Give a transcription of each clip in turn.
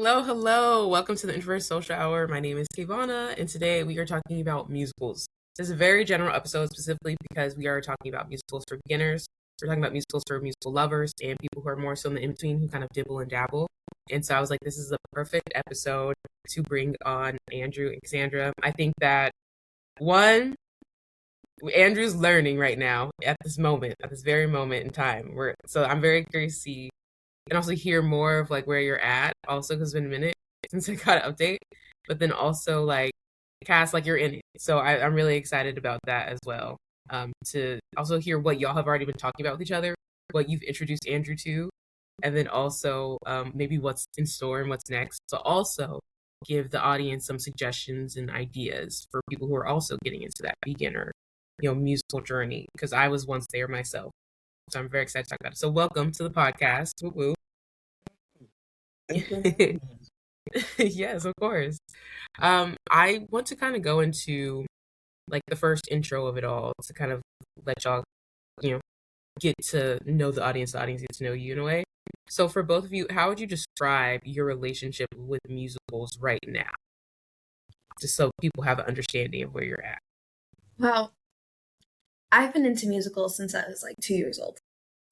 Hello. Welcome to the Introvert Social Hour. My name is Kivana, and today we are talking about musicals. This is a very general episode specifically because we are talking about musicals for beginners. We're talking about musicals for musical lovers and people who are more so in the in-between who kind of dibble and dabble. And so I was like, this is the perfect episode to bring on Andrew and Kassandra. I think that one, Andrew's learning right now at this moment, at this very moment in time. So I'm very curious to see and also hear more of like where you're at also because it's been a minute since I got an update, but then also like Cass, like you're in it, so I'm really excited about that as well, to also hear what y'all have already been talking about with each other, what you've introduced Andrew to, and then also maybe what's in store and what's next, but also give the audience some suggestions and ideas for people who are also getting into that beginner musical journey, because I was once there myself. So I'm very excited to talk about it. So welcome to the podcast. Woo woo. Yes, of course. I want to kind of go into like the first intro of it all to kind of let y'all, you know, get to know the audience gets to know you in a way. So for both of you, how would you describe your relationship with musicals right now? Just so people have an understanding of where you're at. Well, I've been into musicals since I was like 2 years old.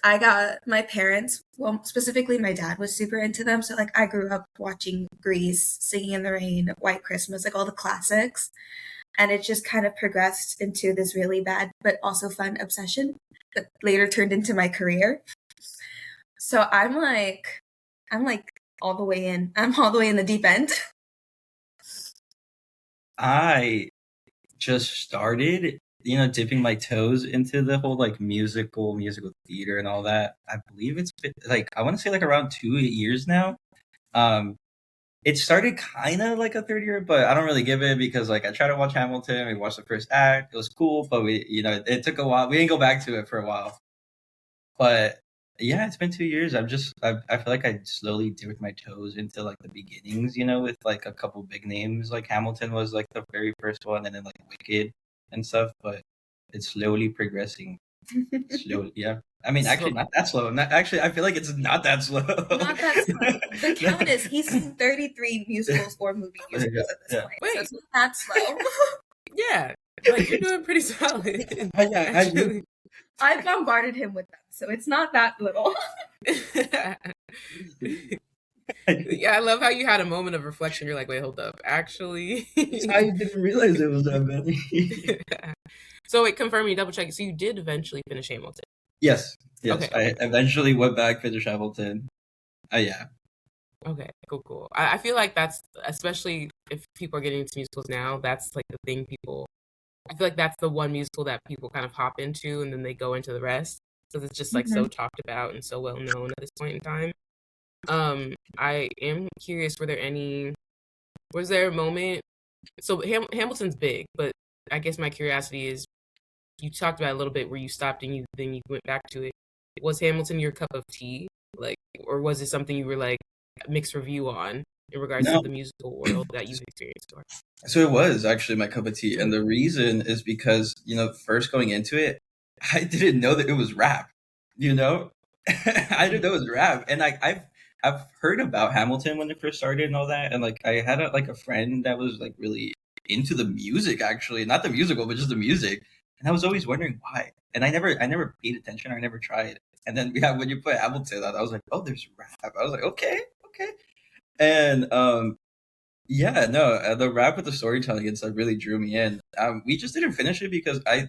I got my parents, well, specifically my dad was super into them. So like I grew up watching Grease, Singing in the Rain, White Christmas, like all the classics. And it just kind of progressed into this really bad but also fun obsession that later turned into my career. So I'm like all the way in. I'm all the way in the deep end. I just started, dipping my toes into the whole like musical theater and all that. I believe it's been like, I want to say like around 2 years now. It started kind of like a third year, but I don't really give it because like I tried to watch Hamilton. We watched the first act. It was cool, but it took a while. We didn't go back to it for a while. But yeah, it's been 2 years. I feel like I slowly dipped my toes into like the beginnings, with like a couple big names. Like Hamilton was like the very first one, and then like Wicked and stuff. But it's slowly progressing. Slowly, yeah. I mean, actually, not that slow. I feel like it's not that slow. Not that slow. The count is he's seen 33 musicals or movie musicals at this point. Wait. So it's not that slow. Yeah, like you're doing pretty solid. I've bombarded him with them, so it's not that little. Yeah, I love how you had a moment of reflection. You're like, wait, hold up. Actually, I didn't realize it was that many. So wait, confirm me, double check. So you did eventually finish Hamilton? Yes. Okay. I eventually went back, finished Hamilton. Yeah. Okay, cool. I feel like that's, especially if people are getting into musicals now, that's like the thing I feel like that's the one musical that people kind of hop into and then they go into the rest. Because it's just like so talked about and so well known at this point in time. I am curious, was there a moment? So Hamilton's big, but I guess my curiosity is, you talked about it a little bit where you stopped and then you went back to it. Was Hamilton your cup of tea? Like, or was it something you were like mixed review on in regards to the musical world that you've experienced? So it was actually my cup of tea. And the reason is because, first going into it, I didn't know that it was rap, I didn't know it was rap. And I've heard about Hamilton when it first started and all that. And like, I had a friend that was like really into the music, actually, not the musical, but just the music. And I was always wondering why. And I never paid attention. I never tried. And then when you put Hamilton on, I was like, oh, there's rap. I was like, okay. And the rap with the storytelling, it's like really drew me in. We just didn't finish it because I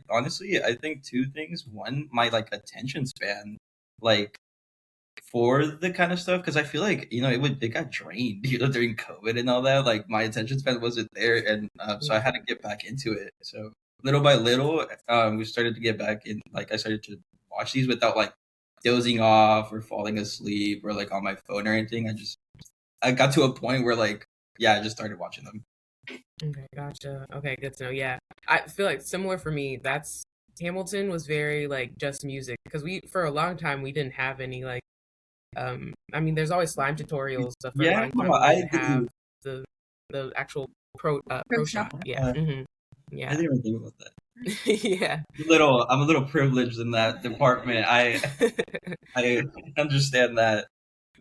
think two things. One, my like attention span, like for the kind of stuff, because I feel like it got drained during COVID and all that. Like my attention span wasn't there, and so I had to get back into it. So little by little, we started to get back in. Like I started to watch these without like dozing off or falling asleep or like on my phone or anything. I got to a point where like, yeah, I just started watching them. Okay, gotcha. Okay, good to know. Yeah, I feel like similar for me. That's Hamilton was very like just music, because for a long time we didn't have any like, I mean, there's always slime tutorials stuff. For a long time, we didn't have the actual pro shop. Yeah. Yeah. I didn't even think about that. Yeah. I'm a little privileged in that department. I understand that.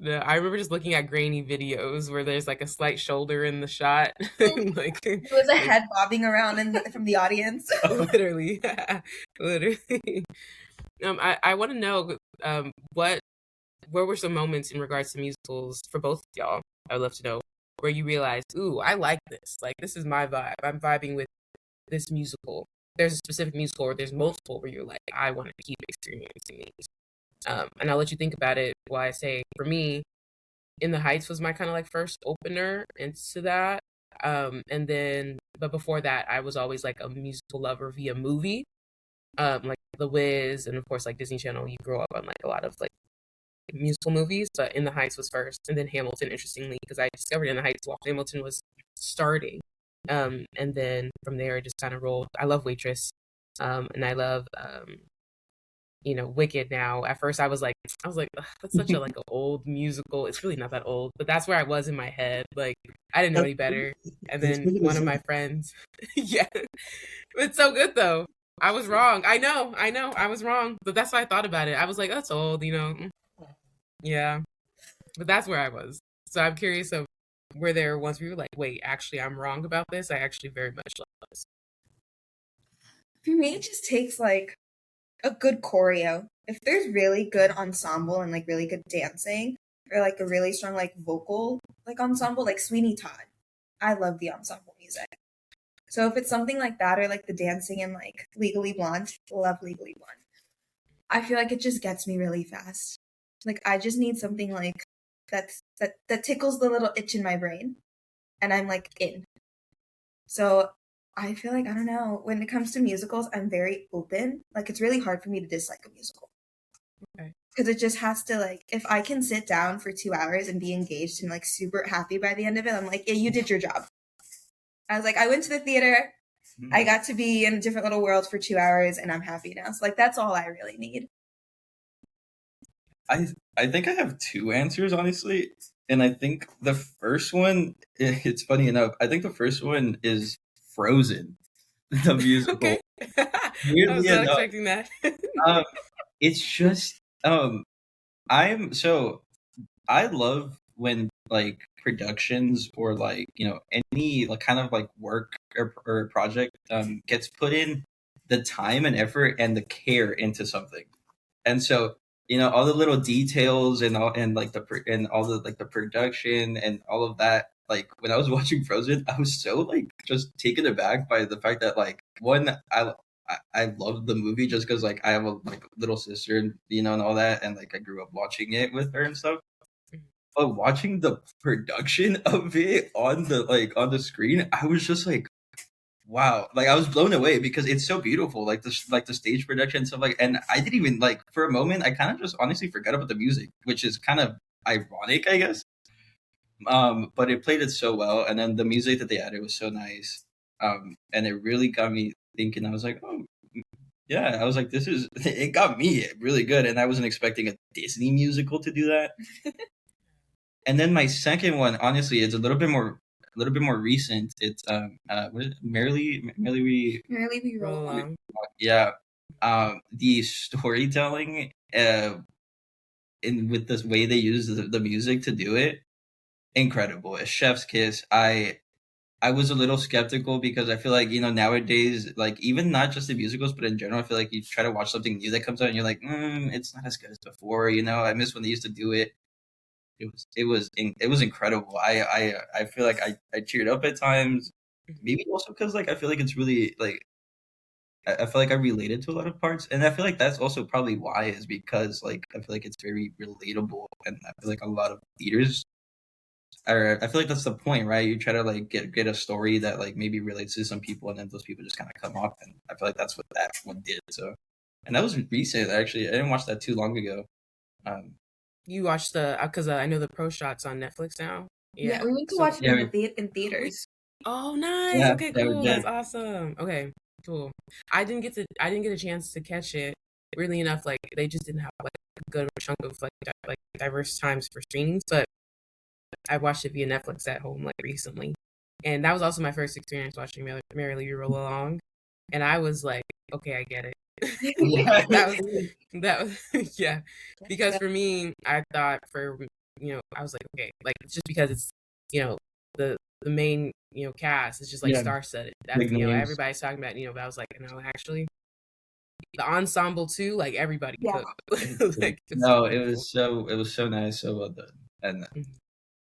No, I remember just looking at grainy videos where there's like a slight shoulder in the shot, like There was a like head bobbing around from the audience. literally, literally. I want to know what were some moments in regards to musicals for both of y'all? I would love to know where you realized, ooh, I like this. Like this is my vibe. I'm vibing with this musical. There's a specific musical or there's multiple where you're like, I want to keep experiencing these. And I'll let you think about it while I say, for me, In the Heights was my kind of like first opener into that. And then, but before that, I was always like a musical lover via movie, like The Wiz, and of course, like Disney Channel. You grow up on like a lot of like musical movies, but In the Heights was first, and then Hamilton. Interestingly, because I discovered In the Heights while Hamilton was starting, and then from there it just kind of rolled. I love Waitress, and I love Wicked now. At first I was like, "Ugh, that's such a like an old musical. It's really not that old, but that's where I was in my head. Like I didn't know any better. And then one of my friends, yeah, it's so good though. I was wrong. I know, I was wrong, but that's why I thought about it. I was like, that's old, yeah, but that's where I was. So I'm curious of were there ones where you were like, wait, actually, I'm wrong about this. I actually very much love this. For me, it just takes like a good choreo. If there's really good ensemble and like really good dancing, or like a really strong like vocal like ensemble, like Sweeney Todd, I love the ensemble music. So if it's something like that, or like the dancing in like Legally Blonde, love Legally Blonde. I feel like it just gets me really fast. Like I just need something like that tickles the little itch in my brain, and I'm like in. So I feel like, I don't know, when it comes to musicals, I'm very open. Like it's really hard for me to dislike a musical. Okay. Because it just has to like, if I can sit down for 2 hours and be engaged and like super happy by the end of it, I'm like, yeah, you did your job. I was like, I went to the theater, I got to be in a different little world for 2 hours, and I'm happy now. So like that's all I really need. I think I have two answers, honestly. And I think the first one, it's funny enough, I think the first one is Frozen, the musical. Okay. I was Weirdly not enough, expecting that. it's just I love when like productions or like any like kind of like work or project gets put in the time and effort and the care into something. And so all the little details and all and like and all the like the production and all of that, like when I was watching Frozen, I was so like just taken aback by the fact that like one, I love the movie just because like I have a like little sister and and all that, and like I grew up watching it with her and stuff. But watching the production of it on the screen, I was just like, wow, like I was blown away because it's so beautiful, like the stage production and stuff, like, and I didn't even like for a moment I kind of just honestly forgot about the music, which is kind of ironic, I guess. But it played it so well, and then the music that they added was so nice, and it really got me thinking. I was like, oh yeah, I was like, this is it got me really good, and I wasn't expecting a Disney musical to do that. And then my second one, honestly, is a little bit more recent. It's what is it? Merrily We roll along. Yeah. The storytelling in with this way they use the music to do it, incredible. A chef's kiss. I was a little skeptical because I feel like nowadays, like even not just the musicals but in general, I feel like you try to watch something new that comes out and you're like, it's not as good as before. I miss when they used to do it. It was incredible. I feel like I cheered up at times. Maybe also because like I feel like it's really like I feel like I related to a lot of parts, and I feel like that's also probably why is because like I feel like it's very relatable, and I feel like a lot of theaters are. I feel like that's the point, right? You try to like get a story that like maybe relates to some people, and then those people just kind of come up, and I feel like that's what that one did. So, and that was recent actually. I didn't watch that too long ago. You watched the because I know the pro shots on Netflix now. Yeah, we went to watch it in theaters. Oh, nice. Yeah, Okay, cool. That's awesome. Okay, cool. I didn't get a chance to catch it. Really enough, like they just didn't have like a good chunk of like diverse times for screenings. But I watched it via Netflix at home like recently, and that was also my first experience watching Merrily We Roll Along, and I was like, okay, I get it. that was yeah, because for me, I thought for I was like, okay, like it's just because it's the main cast is just like Yeah, star-studded. That's big names. everybody's talking about but I was like, no, actually the ensemble too, like everybody Yeah. could. Like it's No, beautiful. it was so nice, so well done, and Mhm.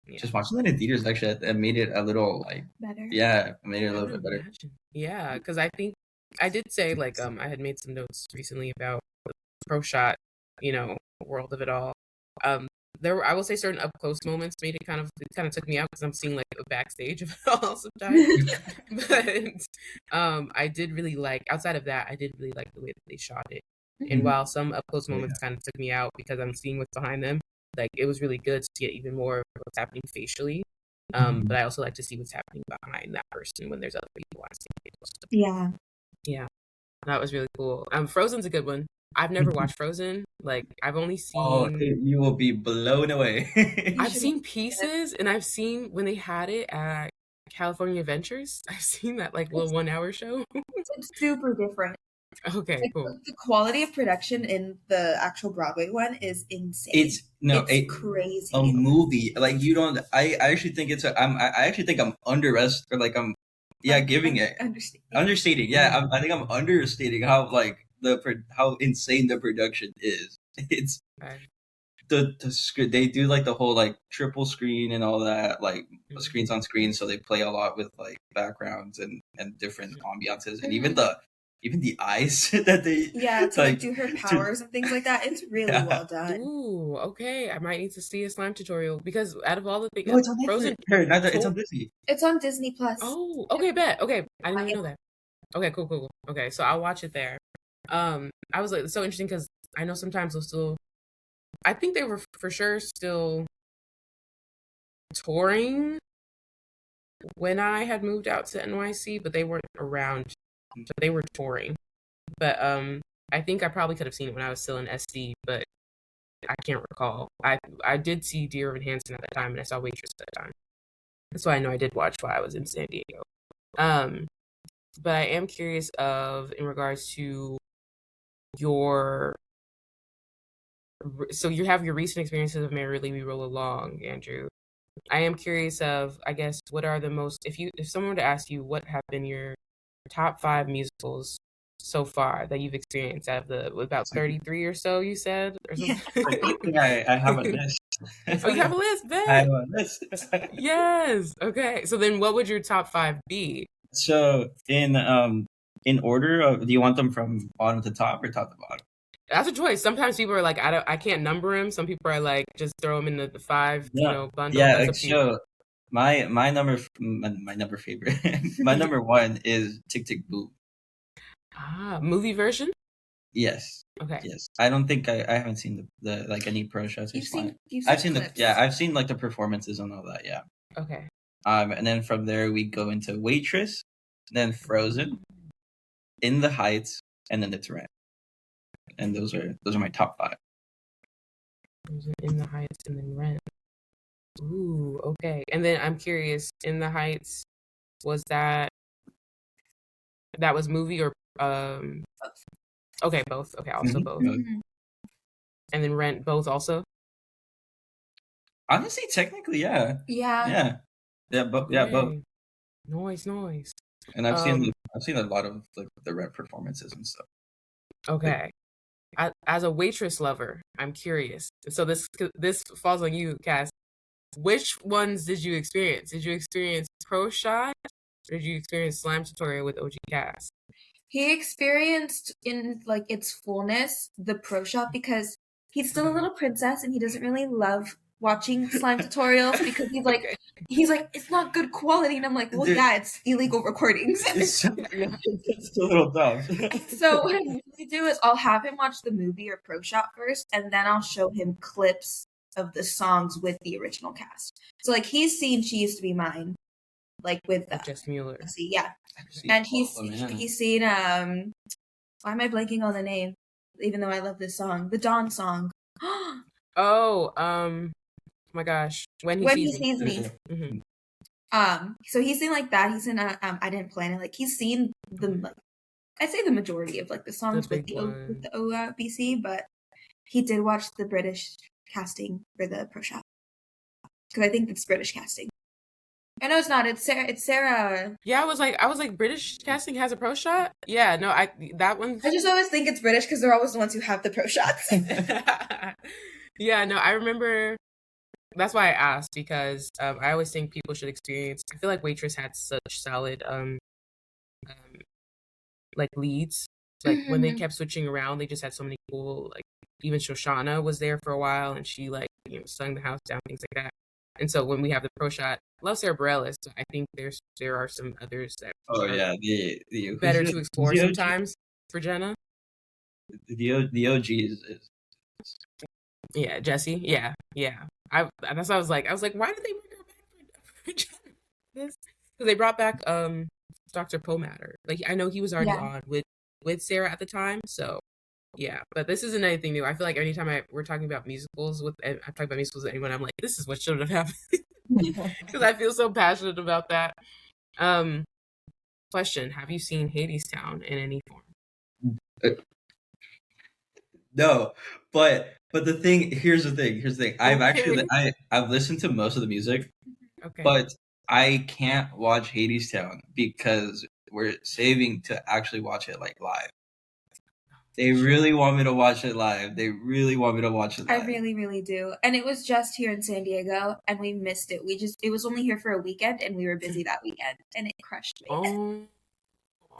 Yeah. just watching that in theaters actually it made it a little like Better. it made it a I little would bit better. imagine. Yeah, because I think I did say like I had made some notes recently about the pro shot, world of it all. Um, there were, I will say, certain up close moments made it kind of took me out because I'm seeing like a backstage of it all sometimes. But I did really like, outside of that, I did really like the way that they shot it. And Mhm. while some up close Yeah. moments kind of took me out because I'm seeing what's behind them, like it was really good to get even more of what's happening facially. But I also like to see what's happening behind that person when there's other people on stage. Yeah. Yeah, that was really cool. Frozen's a good one. I've never watched Frozen. Like I've only Oh, seen you will be blown away. You I've should seen watch it. pieces, and I've seen when they had it at California Adventures. I've seen that like little 1 hour show. It's super different. Okay, Like, cool. the quality of production in the actual Broadway one is insane. It's It's crazy. a movie. Like you don't. I actually think I actually think I'm giving it understating. Yeah, I think I'm understating how like how insane the production is. It's Okay. they do like the whole like triple screen and all that, like Mhm. screens on screen, so they play a lot with like backgrounds and different ambiances, and even the eyes that they to do her powers and things like that. It's really well done. Ooh, okay. I might need to see a slime tutorial because out of all the things, No, it's on Frozen. it's on Disney. It's on Disney Plus. Oh, okay, bet. Okay, I didn't even know that. Okay, cool. Okay, so I'll watch it there. I was like, it's so interesting because I know sometimes they'll still. I think they were for sure still touring when I had moved out to NYC, but they weren't around. But they were touring. But I think I probably could have seen it when I was still in SD, but I can't recall. I did see Dear Evan Hansen at that time, and I saw Waitress at that time. So I know I did watch while I was in San Diego. But I am curious in regards to your. So you have your recent experiences of Merrily We Roll Along, Andrew. I am curious I guess, what are the most, if someone were to ask you what have been your top 5 musicals so far that you've experienced out of the about 33 or so you said, or something? I think I have a list. Oh, you have a list, I have bet. a list. Yes. Okay. So then what would your top 5 be? So in order of, do you want them from bottom to top or top to bottom? That's a choice. Sometimes people are like, I can't number them. Some people are like, just throw them in the 5, bundle. Yeah, That's up to you. so my number favorite my number one is Tick Tick Boom. Movie version? Yes. Okay. Yes. I don't think I haven't seen the like any pro shots. You've seen I've seen clips. I've seen like the performances and all that, yeah. Okay. And then from there we go into Waitress, then Frozen, In the Heights, and then It's Rent. And those are my top 5. In the Heights and then Rent. Ooh, okay. And then I'm curious, In the Heights, was that was movie or okay, both. Okay, also both. Mhm. And then Rent, both also? Honestly, technically, yeah. Yeah. Both. Noise. And I've seen a lot of like the Rent performances and stuff. Okay. As a Waitress lover, I'm curious. So this falls on you, Cass. Which ones did you experience? Did you experience Pro Shot, or did you experience Slime Tutorial with OG Cass? He experienced in like its fullness the pro shop because he's still a little princess and he doesn't really love watching slime tutorials because he's like it's not good quality, and I'm like, well, yeah, it's illegal recordings. It's a little dumb. So what I usually do is I'll have him watch the movie or pro shop first, and then I'll show him clips of the songs with the original cast. So like he's seen She Used to Be Mine, like with Jess Mueller. Yeah. And he's seen why am I blanking on the name? Even though I love this song, the Dawn song. Oh, my gosh, When He Sees Me. Mm-hmm. So he's seen like that. He's seen I Didn't Plan It. Like he's seen I'd say the majority of like the songs with the OBC, but he did watch the British casting for the pro shop. because I think it's British casting. I know it's not. It's Sarah. It's Sarah. Yeah, I was like, British casting has a pro shot. Yeah, no, that one. I just always think it's British because they're always the ones who have the pro shots. Yeah, no, I remember. That's why I asked, because I always think people should experience. I feel like Waitress had such solid like leads. Like when they kept switching around, they just had so many cool, like even Shoshana was there for a while, and she like sung the house down, things like that. And so when we have the pro shot, love Sarah Bareilles. I think there are some others that yeah, the better to explore sometimes for Jenna. The OG is Yeah, Jessie. Yeah. That's why I was like, why did they bring her back for Jenna? Because they brought back Dr. Pomatter. Like I know he was already on with Sarah at the time, so yeah. But this isn't anything new. I feel like anytime we're talking about musicals I'm talking about musicals with anyone, I'm like, this is what should have happened. Because I feel so passionate about that. Question: have you seen Hadestown in any form? No, but here's the thing. I've listened to most of the music, but I can't watch Hadestown because we're saving to actually watch it like live. They really want me to watch it live. I really, really do. And it was just here in San Diego, and we missed it. It was only here for a weekend, and we were busy that weekend, and it crushed me. Oh,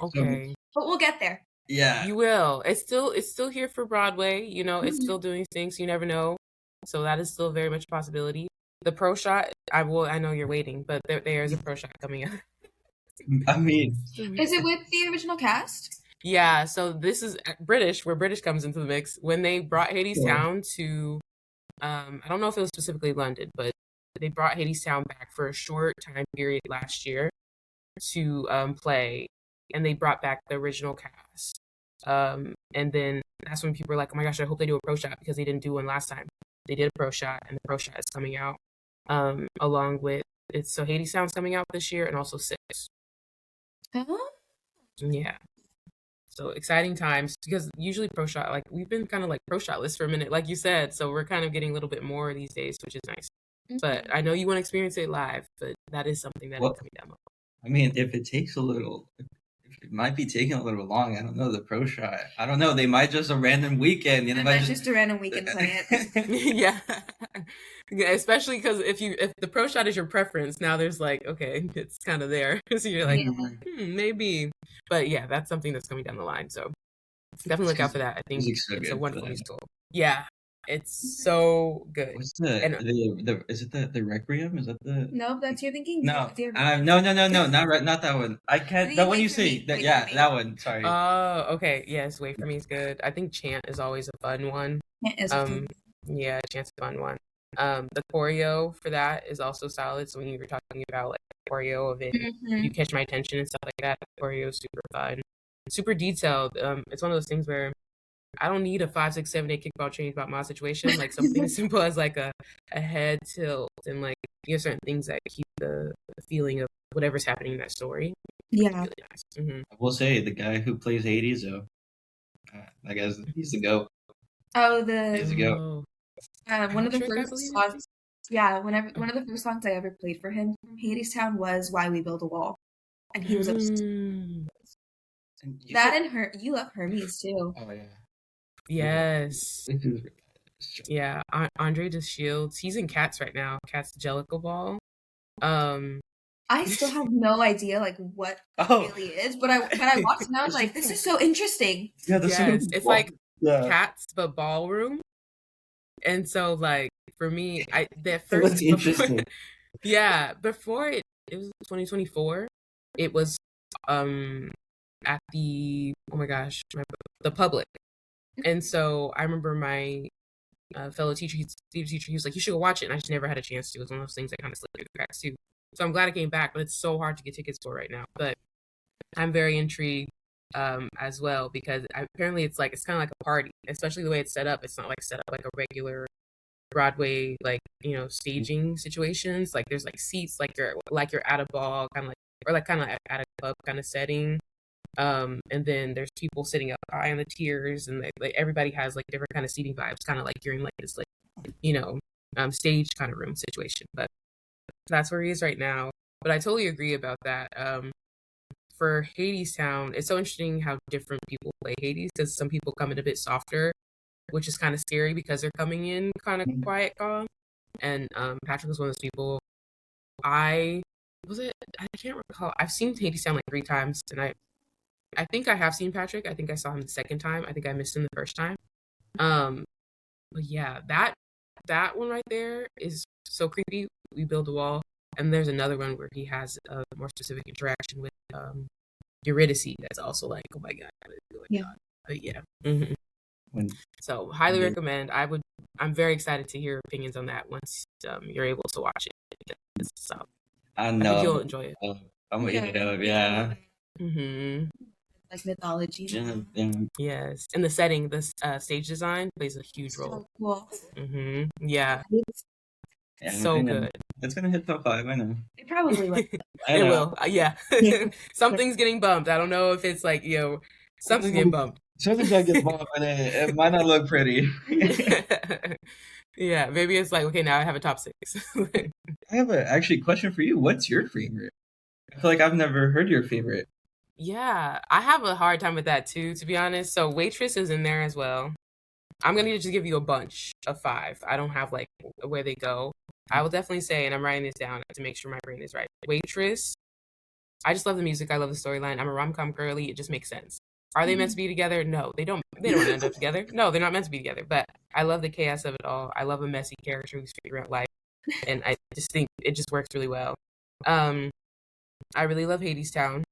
okay. But we'll get there. Yeah, you will. It's still here for Broadway. It's still doing things. You never know. So that is still very much a possibility. The pro shot, I know you're waiting, but there is a pro shot coming up. I mean, is it with the original cast? Yeah, so this is British, where British comes into the mix. When they brought Hadestown to, I don't know if it was specifically London, but they brought Hadestown back for a short time period last year to play, and they brought back the original cast. And then that's when people were like, oh my gosh, I hope they do a pro shot, because they didn't do one last time. They did a pro shot, and the pro shot is coming out along with it. So Hadestown's coming out this year, and also Six. Yeah. So exciting times, because usually pro shot, like we've been kind of like pro shot list for a minute, like you said. So we're kind of getting a little bit more these days, which is nice. But I know you want to experience it live, but that is something that is coming down the line. I mean, if it might be taking a little long. I don't know, the pro shot. I don't know. They might just a random weekend. They might just a random weekend play it. Yeah, especially because if the pro shot is your preference, now there's like, okay, it's kind of there. So you're like, maybe. But yeah, that's something that's coming down the line. So definitely look out for that. I think it's a wonderful musical. Yeah. It's so good. What's is it the Requiem? Is that the? No, that's you're thinking. No, not that one. I can't. That one you see. That one. Sorry. Oh, okay. Yes, Wait For Me is good. I think Chant is always a fun one. Yeah, Chant's a fun one. The choreo for that is also solid. So when you were talking about like the choreo of it, you catch my attention and stuff like that. The choreo is super fun, super detailed. It's one of those things where I don't need a 5, 6, 7, 8 kickball change about my situation. Like something as simple as like a head tilt, and like certain things that keep the feeling of whatever's happening in that story. Yeah, really nice. I will say the guy who plays Hades, though, I guess he's the GOAT. Oh, he's the GOAT. One of the first songs. Yeah, one of the first songs I ever played for him from Hadestown was "Why We Build a Wall," and he was obsessed. That and you love Hermes too. Oh yeah. Yes. Yeah, Andre DeShields. He's in Cats right now. Cats Jellicle Ball. I still have no idea like what it really is, but I watched it and I was like, this is so interesting. Yeah, yes, it's like Cats but ballroom. And so like for me, first interesting. Before it was 2024. It was at the the Public. And so I remember my fellow teacher, theater teacher, he was like, you should go watch it. And I just never had a chance to. It was one of those things that kind of slipped through the cracks too. So I'm glad it came back, but it's so hard to get tickets for right now. But I'm very intrigued as well, because apparently it's kind of like a party, especially the way it's set up. It's not like set up like a regular Broadway, like, staging situations. Like there's like seats, like you're at a ball, kind of like, or like kind of at a club kind of setting. And then there's people sitting up high on the tiers, and like everybody has like different kind of seating vibes, kind of like you're in like this like stage kind of room situation. But that's where he is right now. But I totally agree about that. For Hadestown, it's so interesting how different people play Hades because some people come in a bit softer, which is kind of scary because they're coming in kind of quiet, calm. And Patrick was one of those people. I can't recall. I've seen Hadestown like 3 times, and I think I have seen Patrick. I think I saw him the second time. I think I missed him the first time. But yeah, that one right there is so creepy. We build a wall, and there's another one where he has a more specific interaction with Eurydice. That's also like, oh my god, But yeah, so highly recommend. I'm very excited to hear opinions on that once you're able to watch it. So I I know. think you'll enjoy it. I'm gonna eat it up. Yeah. Like mythology. Yes, and the setting, the stage design plays a huge role. Cool. Yeah, so good. It's gonna hit top 5. I know. It probably will. It will. Yeah. Something's getting bumped. I don't know if it's like, something's getting bumped. Something's gonna get bumped, and it might not look pretty. Yeah, maybe it's like, okay, now I have a top 6. I have a question for you. What's your favorite? I feel like I've never heard your favorite. Yeah, I have a hard time with that too, to be honest. So Waitress is in there as well. I'm gonna just give you a bunch of 5. I don't have like where they go. I will definitely say, and I'm writing this down to make sure my brain is right. Waitress. I just love the music. I love the storyline. I'm a rom-com girly. It just makes sense. Are they meant to be together? No, they don't. They don't end up together. No, they're not meant to be together. But I love the chaos of it all. I love a messy character who's figuring out life, and I just think it just works really well. I really love Hadestown.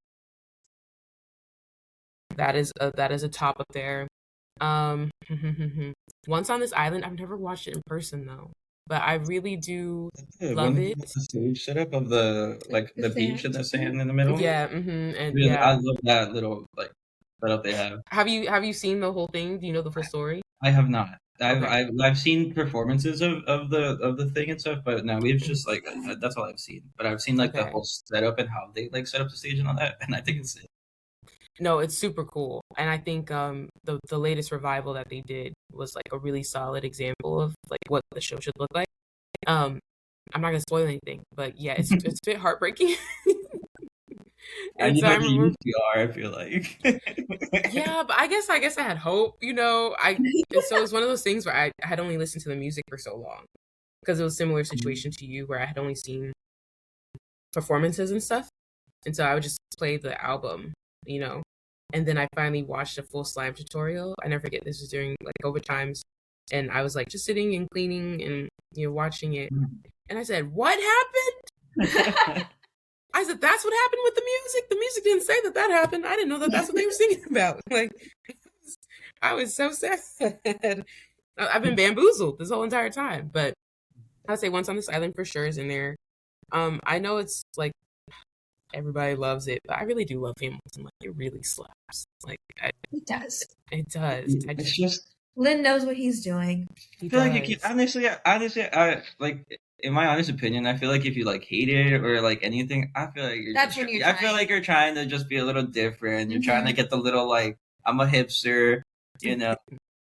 That is a top up there. Once on This Island, I've never watched it in person though, but I really do love it. The stage setup of the beach and the sand in the middle. Yeah, and really, yeah, I love that little setup they have. Have you seen the whole thing? Do you know the full story? I have not. Okay. I've seen performances of the thing and stuff, but no, we've just that's all I've seen. But I've seen the Okay. whole setup and how they set up the stage and all that, and I think it's it. No, it's super cool. And I think the latest revival that they did was like a really solid example of like what the show should look like. I'm not gonna spoil anything, but yeah, it's a bit heartbreaking. And so I you remember, usually are, I feel like. yeah, but I guess I had hope, so it was one of those things where I had only listened to the music for so long because it was a similar situation to you where I had only seen performances and stuff, and so I would just play the album, and then I finally watched a full slime tutorial. I never forget, this was during like COVID times, and I was like just sitting and cleaning and watching it, and I said, "What happened?" I said, "That's what happened with the music. The music didn't say that happened. I didn't know that that's what they were singing about." Like, I was so sad. I've been bamboozled this whole entire time. But I would say Once on This Island for sure is in there. I know it's like everybody loves it, but I really do love Hamilton. Like, it really slaps. Like, It does. It does. It's just Lynn knows what he's doing. I feel like you can honestly, I like. In my honest opinion, I feel like if you hate it or anything, I feel like I feel like you're trying to just be a little different. You're trying to get the little I'm a hipster,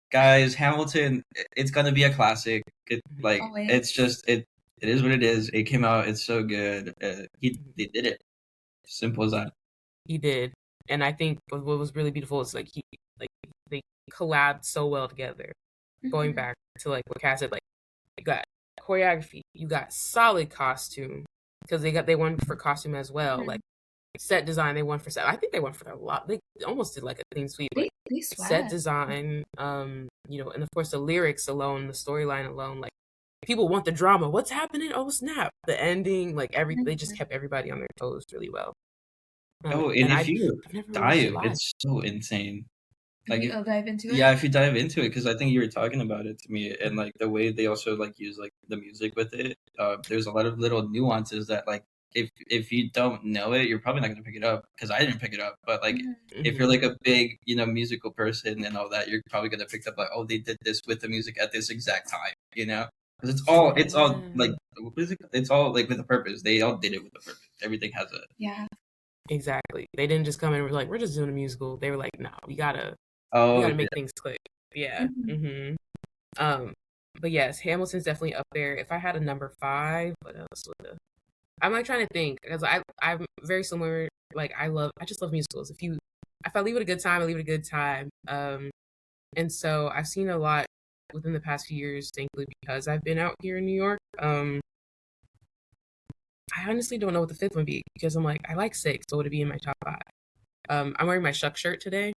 Guys, Hamilton, it's gonna be a classic. It's just it is what it is. It came out. It's so good. They did it. Simple as that. He did, and I think what was really beautiful is they collabed so well together. Going back to what Cass said, you got choreography, you got solid costume because they won for costume as well. Like set design, they won for set. I think they won for a lot. They almost did a clean sweep. Set design, and of course the lyrics alone, the storyline alone. People want the drama. What's happening? Oh snap! The ending, everything. They just kept everybody on their toes really well. And if you dive, it's so insane. I'll dive into it. Yeah, if you dive into it, because I think you were talking about it to me, and the way they also use the music with it. There's a lot of little nuances that if you don't know it, you're probably not gonna pick it up. Because I didn't pick it up, but if you're a big musical person and all that, you're probably gonna pick up oh, they did this with the music at this exact time, because it's all it's all with a purpose. They all did it with a purpose. Everything has a exactly. They didn't just come in and were we're just doing a musical. They were no, we gotta make things click. Yeah. But yes, Hamilton's definitely up there. If I had a number 5, what else would I'm like trying to think because I'm very similar. Like I just love musicals. If I leave it a good time, I leave it a good time. And so I've seen a lot within the past few years, thankfully, because I've been out here in New York. I honestly don't know what the fifth would be because I'm like I like six, so would it be in my top five? I'm wearing my Shuck shirt today.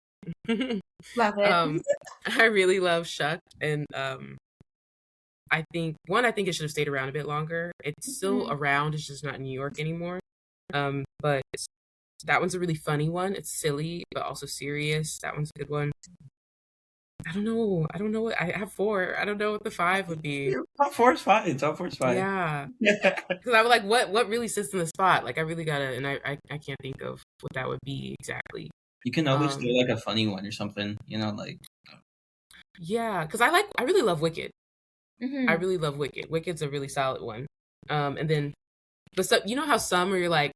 Love it. I really love Shuck, and I think it should have stayed around a bit longer. It's still around, it's just not in New York anymore. But that one's a really funny one. It's silly, but also serious. That one's a good one. I don't know. What I have four. I don't know what the five would be. Top four is fine. Top four is fine. Yeah. Because I was like, what really sits in the spot? Like I really gotta, and I can't think of what that would be exactly. You can always do like a funny one or something, like. Yeah, because I really love Wicked. I really love Wicked. Wicked's a really solid one. And then, but so, you know how some where you're like,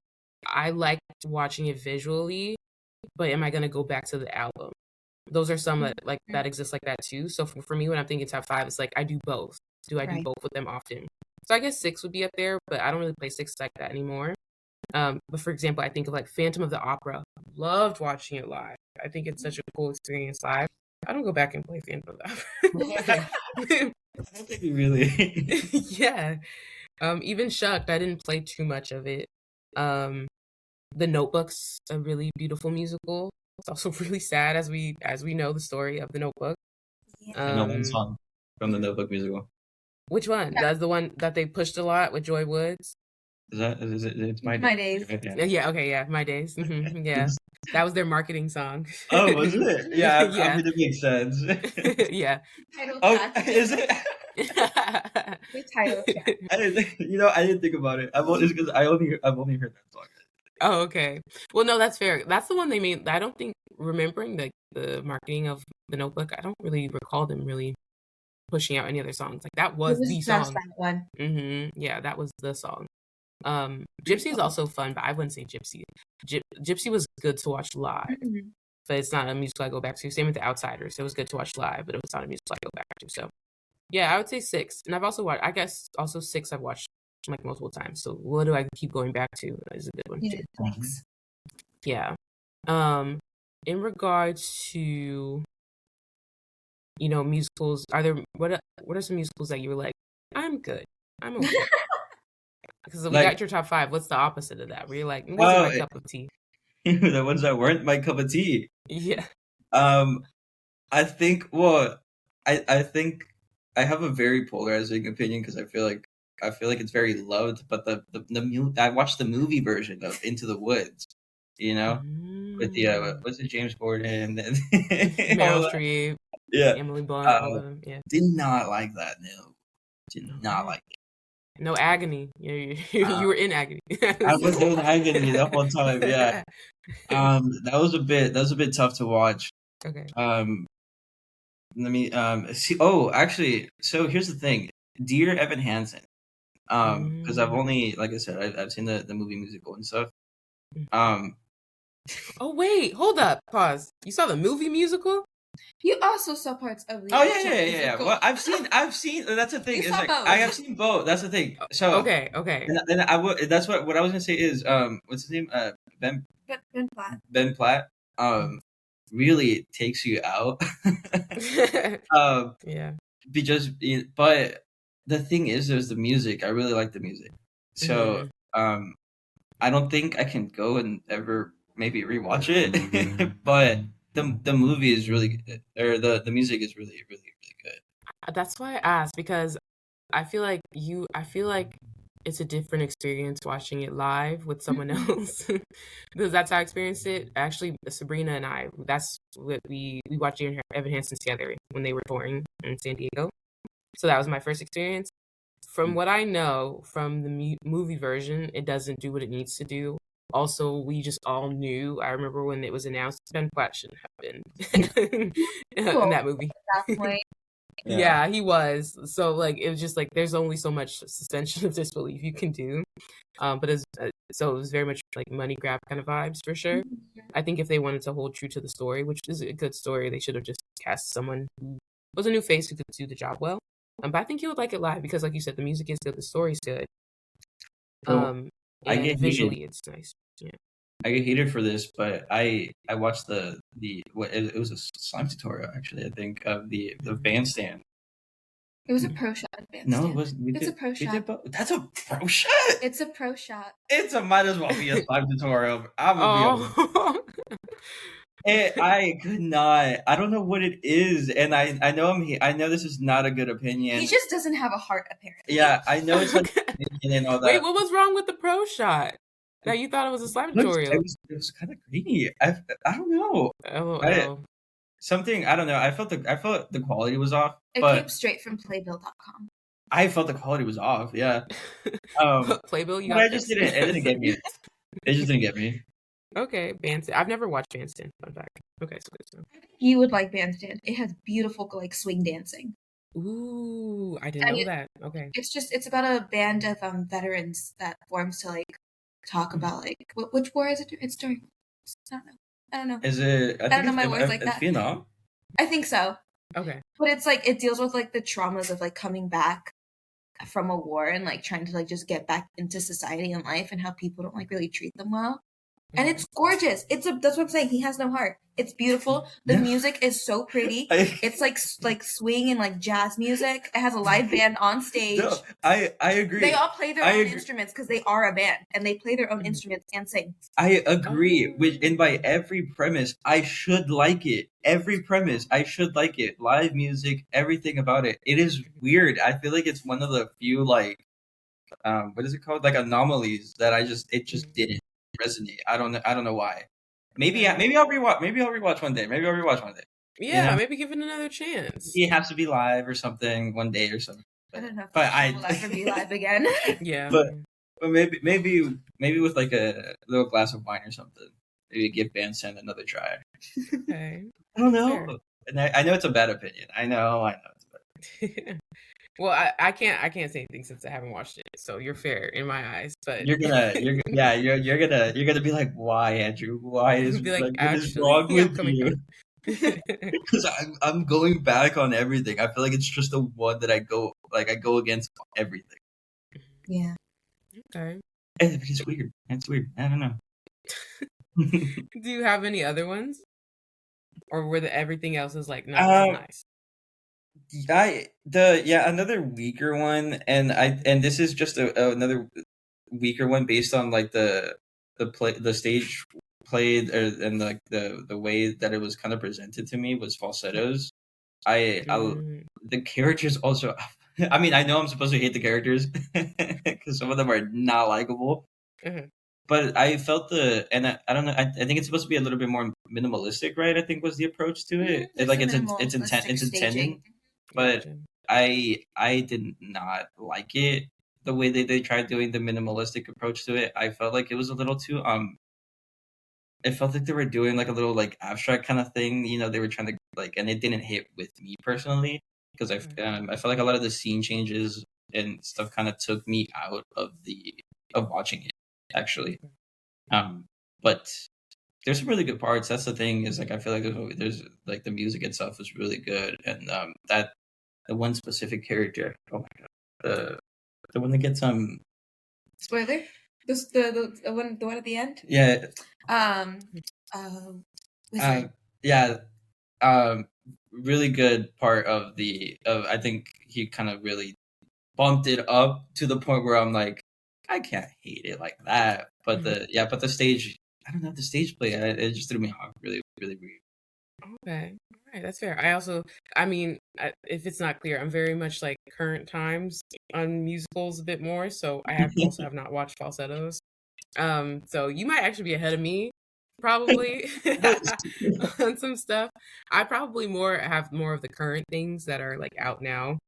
I liked watching it visually, but am I gonna go back to the album? Those are some that exist like that too. So for me, when I'm thinking top five, it's like I do both. Do I do both with them often? So I guess six would be up there, but I don't really play six like that anymore. But for example, I think of like Phantom of the Opera. Loved watching it live. I think it's such a cool experience live. I don't go back and play Phantom of the Opera. I don't think you really. Yeah. Even Shucked, I didn't play too much of it. The Notebook's a really beautiful musical. It's also really sad as we know the story of the Notebook. I know one song from the Notebook musical. Which one? Yeah. That's the one that they pushed a lot with Joy Woods. Is it? It's My Days. Yeah. Okay. Yeah. My Days. Mm-hmm, yeah. That was their marketing song. Oh, was it? Yeah. I mean, it makes sense. Yeah. Is it? The title track. I didn't think about it. I've only heard that song. Oh, okay. Well, no, that's fair. That's the one they made. I don't think remembering the marketing of the Notebook. I don't really recall them really pushing out any other songs. Like that was the song. That one. Mm-hmm. Yeah, that was the song. Gypsy is also fun, but I wouldn't say Gypsy. Gypsy was good to watch live, but it's not a musical I go back to. Same with The Outsiders. It was good to watch live, but it was not a musical I go back to. So, yeah, I would say six. And I've also watched. I guess also six. I've watched like multiple times. So what do I keep going back to? Is a good one too. Thanks. Yeah. In regards to musicals, what are some musicals that you were like, I'm good, I'm okay? Because we got your top five. What's the opposite of that? Where you're like, wasn't my cup of tea. The ones that weren't my cup of tea. Yeah. I think. Well, I think I have a very polarizing opinion because I feel like it's very loved, but I watched the movie version of Into the Woods, with the what's it, James Corden and Meryl Streep, Emily Blunt, all of them. Yeah, did not like that. No, did not like it. No agony. You were in agony. I was in agony the whole time. Yeah, that was a bit tough to watch. Okay. Let me see. Oh, actually, so here's the thing, Dear Evan Hansen. Because I've only, like I said, I've seen the movie musical and stuff. Oh wait, hold up, pause. You saw the movie musical? You also saw parts of the. Oh yeah. Well, I've seen. That's the thing. It's like both. I have seen both. That's the thing. So okay. And then I would. That's what I was gonna say is what's his name? Ben Platt. Ben Platt. Really takes you out. Yeah. But the thing is, there's the music. I really like the music. So I don't think I can go and ever maybe rewatch it. But the movie is really good, or the music is really, really, really good. That's why I asked, because I feel like it's a different experience watching it live with someone else, because that's how I experienced it. Actually, Sabrina and I, that's what we watched Evan Hansen together when they were touring in San Diego. So that was my first experience. From what I know from the movie version, it doesn't do what it needs to do. Also, we just all knew. I remember when it was announced, Ben Platt shouldn't have been in that movie. At that point. Yeah, he was. So like, it was just like, there's only so much suspension of disbelief you can do. But so it was very much like money grab kind of vibes for sure. I think if they wanted to hold true to the story, which is a good story, they should have just cast someone who was a new face who could do the job well. But I think you would like it live because, like you said, the music is good, the story's good. I and get hated. visually it's nice. Yeah. I get hated for this, but I watched it was a slime tutorial actually. I think of the bandstand. It was a pro shot No, it bandstand. was It's a pro shot. That's a pro shot. It's a pro shot. It's a might as well be a slime tutorial. I'm gonna be honest. Oh. I could not. I don't know what it is, and I know I know this is not a good opinion. He just doesn't have a heart, apparently. Yeah, I know it's like Okay. opinion and all that. Wait, what was wrong with the pro shot? That you thought it was a slime tutorial? It was kind of grainy. I don't know. LOL. Something I don't know. I felt the quality was off. It but came straight from Playbill.com. I felt the quality was off. Yeah. Playbill, you but got I just didn't. It didn't get me. It just didn't get me. Okay, Bandstand. I've never watched Bandstand. Fun fact. Okay, so good to know. You would like Bandstand. It has beautiful like swing dancing. Ooh, I didn't know that. Okay. It's about a band of veterans that forms to like talk about like which war is it? It's during. I don't know. Is it? I don't know my words like it's that. Vietnam. I think so. Okay. But it's like it deals with like the traumas of like coming back from a war and like trying to like just get back into society and life and how people don't like really treat them well. And it's gorgeous. That's what I'm saying. He has no heart. It's beautiful. The music is so pretty. It's like swing and like jazz music. It has a live band on stage. No, I agree. They all play their own instruments because they are a band and they play their own instruments and sing. I agree. And by every premise, I should like it. Every premise, I should like it. Live music, everything about it. It is weird. I feel like it's one of the few like, what is it called? Like anomalies that it just didn't resonate. I don't know why. Maybe I'll rewatch one day. Yeah, maybe give it another chance. It has to be live or something one day or something. I don't know if but will ever be live again. Yeah. But maybe with like a little glass of wine or something. Maybe give Bandstand another try. Okay. I don't know. And I know it's a bad opinion. I know it's a bad opinion. Well, I can't say anything since I haven't watched it, so you're fair in my eyes. But you're gonna be like, why, Andrew? Why is what is wrong with you? Because I'm going back on everything. I feel like it's just the one that I go against everything. Yeah. Okay. It's weird. It's weird. I don't know. Do you have any other ones, or where everything else is like nice? Another weaker one, and this is just another weaker one based on like the stage played and like the way that it was kind of presented to me was falsettos. The characters also. I mean, I know I'm supposed to hate the characters because some of them are not likable. Mm-hmm. But I felt I don't know. I think it's supposed to be a little bit more minimalistic, right? I think was the approach to it. It's intended. But I did not like it the way they tried doing the minimalistic approach to it. I felt like it was a little too it felt like they were doing like a little like abstract kind of thing. You know, they were trying to like, and it didn't hit with me personally because I felt like a lot of the scene changes and stuff kind of took me out of watching it actually. But there's some really good parts. That's the thing is like I feel like there's like the music itself is really good, and that the one specific character. Oh my god, the one that gets spoiler. The one at the end. Yeah. Really good part of I think he kind of really bumped it up to the point where I'm like, I can't hate it like that. But the stage, I don't know, the stage play, it just threw me off really, really weird. Okay. All right. That's fair. I mean, if it's not clear, I'm very much like current times on musicals a bit more. So I have not watched falsettos. So you might actually be ahead of me probably on some stuff. I probably have more of the current things that are like out now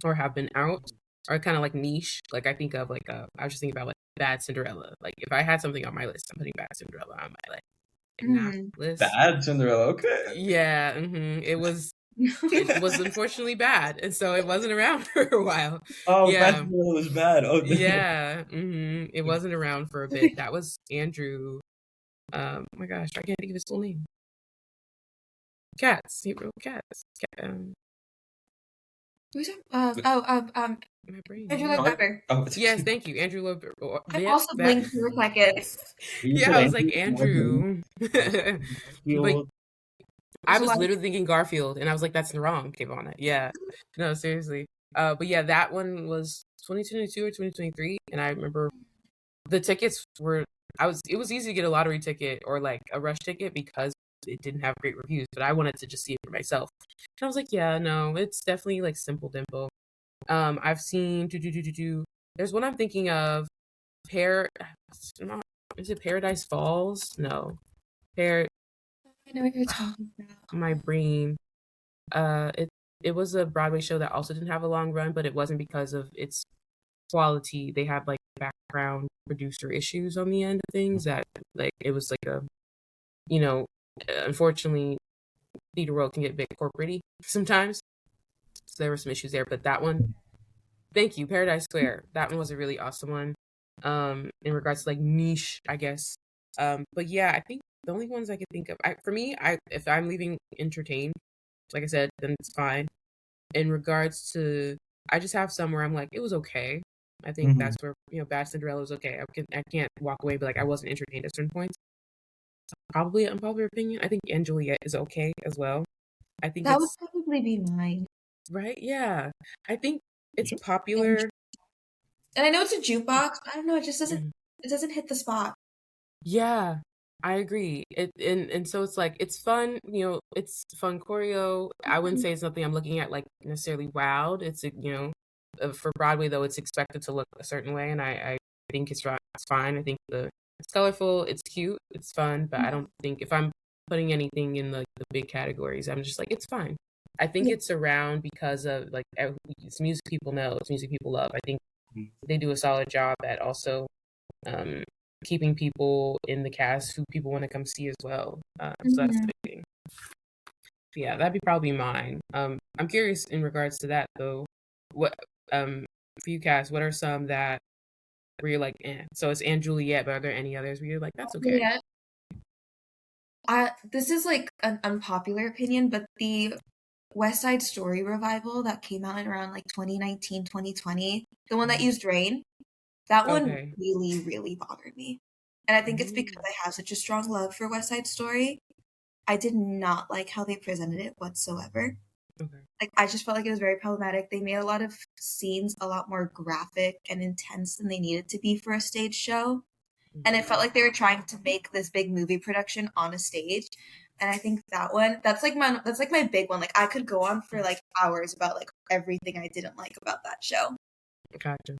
or have been out are kind of like niche. Like I think of like I was just thinking about like Bad Cinderella. Like if I had something on my list, I'm putting Bad Cinderella on my list. Bad Cinderella, okay. Yeah, it was unfortunately bad, and so it wasn't around for a while. Oh, yeah. Bad Cinderella was bad. Oh, yeah, it wasn't around for a bit. That was Andrew. Oh my gosh, I can't think of his full name. Cats. He wrote Cats. Who's My brain. Andrew Yeah. Lloyd Webber. Yes, thank you, Andrew Lloyd. I Yeah, also that. blinked for a second. You said Yeah, I was like Andrew. Andrew. But Garfield. I So was like, literally thinking Garfield, and I was like, "That's wrong, Kivana." Yeah, no, seriously. But yeah, that one was 2022 or 2023, and I remember the tickets were. It was easy to get a lottery ticket or like a rush ticket because it didn't have great reviews, but I wanted to just see it for myself. And I was like, "Yeah, no, it's definitely like Simple Dimple." I've seen There's one I'm thinking of. Pair. Is it Paradise Falls? No. Pair. I know what you're talking about. My brain. It was a Broadway show that also didn't have a long run, but it wasn't because of its quality. They had like background producer issues on the end of things that like it was like a you know unfortunately theater world can get a bit corporate sometimes. So there were some issues there, but that one, thank you, Paradise Square. That one was a really awesome one. In regards to like niche, I guess. But yeah, I think the only ones I could think of for me, I if I'm leaving entertained, like I said, then it's fine. In regards to, I just have some where I'm like, it was okay. I think that's where Bad Cinderella was okay. I can't walk away, but like I wasn't entertained at certain points. Probably an unpopular opinion. I think Angeliette is okay as well. I think That would it's probably be mine. right. Yeah, I think it's And popular. I know it's a jukebox, but I don't know. It just doesn't. Mhm. It doesn't hit the spot. Yeah, I agree. And so it's like it's fun, it's fun choreo. I wouldn't say it's something I'm looking at like necessarily wowed. For Broadway though, it's expected to look a certain way, and I think it's fine. I think it's colorful, it's cute, it's fun, but I don't think if I'm putting anything in the big categories, I'm just like it's fine. I think Yeah. it's around because of like it's music people know, it's music people love. I think they do a solid job at also um, keeping people in the cast who people want to come see as well. So that's the big thing. Yeah, that'd be probably mine. I'm curious in regards to that though. What for you, Cass? What are some that where you're like, eh? So it's Anne Juliet, but are there any others where you're like, that's okay? Yeah. This is like an unpopular opinion, but the West Side Story revival that came out in around like 2019, 2020, the one that used rain, that one Okay. really, really bothered me. And I think it's because Mm, I have such a strong love for West Side Story. I did not like how they presented it whatsoever. okay. Like, I just felt like it was very problematic. They made a lot of scenes a lot more graphic and intense than they needed to be for a stage show. And it felt like they were trying to make this big movie production on a stage. And I think that's like my big one. Like, I could go on for like hours about like everything I didn't like about that show. Gotcha.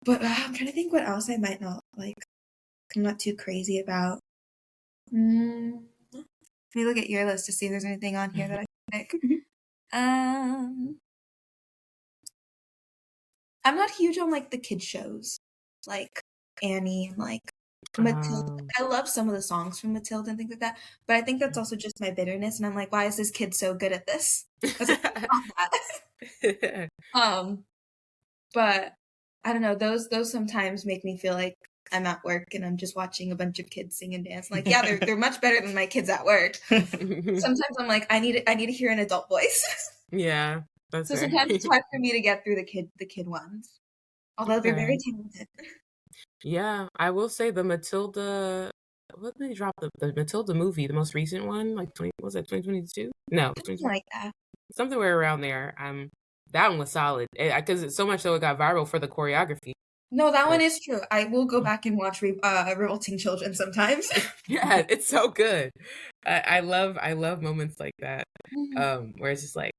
But I'm trying to think what else I might not like. I'm not too crazy about. Let me look at your list to see if there's anything on here that I can pick. I'm not huge on like the kid shows, like Annie and like Matilda. I love some of the songs from Matilda and things like that, but I think that's also just my bitterness, and I'm like, why is this kid so good at this? Because it's not that. But I don't know. Those sometimes make me feel like I'm at work and I'm just watching a bunch of kids sing and dance. Like, yeah, they're much better than my kids at work. Sometimes I'm like, I need to hear an adult voice. Yeah, that's So right. sometimes it's hard for me to get through the kid ones. Although they're very Okay. talented. Yeah, I will say the Matilda. What did they drop the Matilda movie, the most recent one, like 20, was it 2022? No, Something 2020, like that. somewhere around there. That one was solid because it's so much so it got viral for the choreography. No, that But one is true. I will go back and watch Revolting Children sometimes. yeah, it's so good. I love moments like that, where it's just like,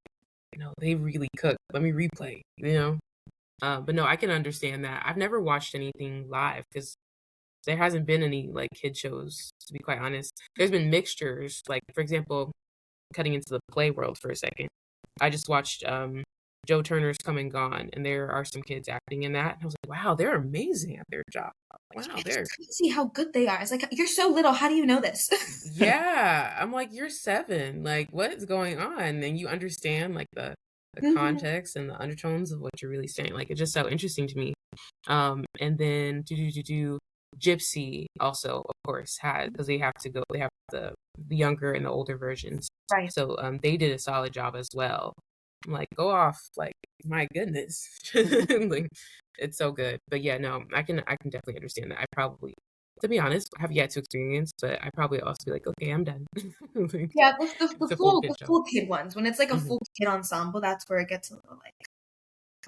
they really cook. Let me replay, But no, I can understand that. I've never watched anything live because there hasn't been any like kid shows, to be quite honest. There's been mixtures, like for example, cutting into the play world for a second. I just watched Joe Turner's Come and Gone, and there are some kids acting in that. And I was like, wow, they're amazing at their job. Wow, they're It's crazy how good they are. It's like, you're so little. How do you know this? yeah. I'm like, you're 7. Like, what is going on? And you understand like the context and the undertones of what you're really saying. Like, it's just so interesting to me. And then do Gypsy also, of course, had because they have the younger and the older versions. Right. So they did a solid job as well. I'm like, go off. Like, my goodness. Like, it's so good. But yeah, no, I can definitely understand that. I probably, to be honest, have yet to experience, but I probably also be like, okay, I'm done. Like, Yeah, it's a full kid the show. full kid ones. When it's like a Mhm. full kid ensemble, that's where it gets a little like,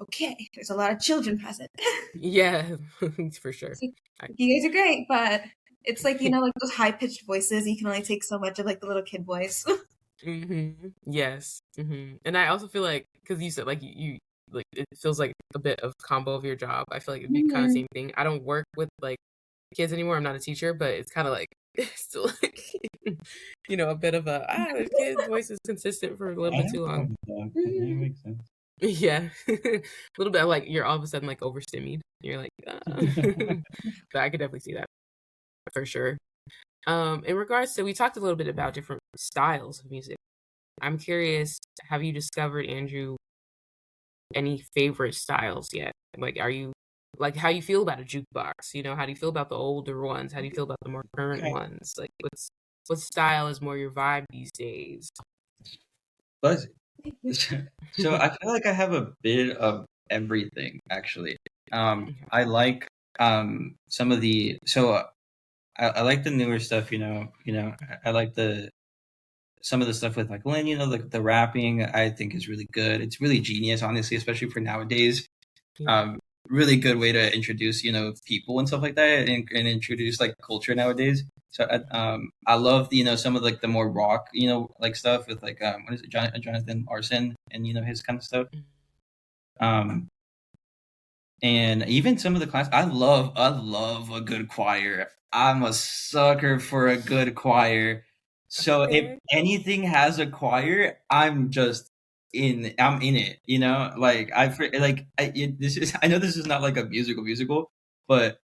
okay, there's a lot of children present. Yeah, for sure. It's like, you guys are great, but it's like, you know, like those high pitched voices, you can only take so much of like the little kid voice. Yes. And I also feel like, because you said like you like it feels like a bit of combo of your job. I feel like it'd be kind of the same thing. I don't work with like kids anymore. I'm not a teacher, but it's kind of like it's still like a bit of a the kid's voice is consistent for a little I bit have too a long. problem with that. It makes sense. Yeah, a little bit like you're all of a sudden like overstimmed. You're like, but I could definitely see that for sure. In regards to, we talked a little bit about different styles of music. I'm curious, have you discovered, Andrew, any favorite styles yet? Like, are you like how you feel about a jukebox? How do you feel about the older ones? How do you feel about the more current Okay. ones? Like, what style is more your vibe these days? But so I feel like I have a bit of everything actually. Okay. I like some of the I like the newer stuff. I like the some of the stuff with like Lynn. The rapping I think is really good. It's really genius, honestly, especially for nowadays. Yeah. Really good way to introduce people and stuff like that, and introduce like culture nowadays. So I love some of like the more rock like stuff with like what is it, Jonathan Larson, and his kind of stuff. Um, and even some of the class, I love a good choir. I'm a sucker for a good choir. So if Okay. anything has a choir, I'm in it. Like I know this is not like a musical, but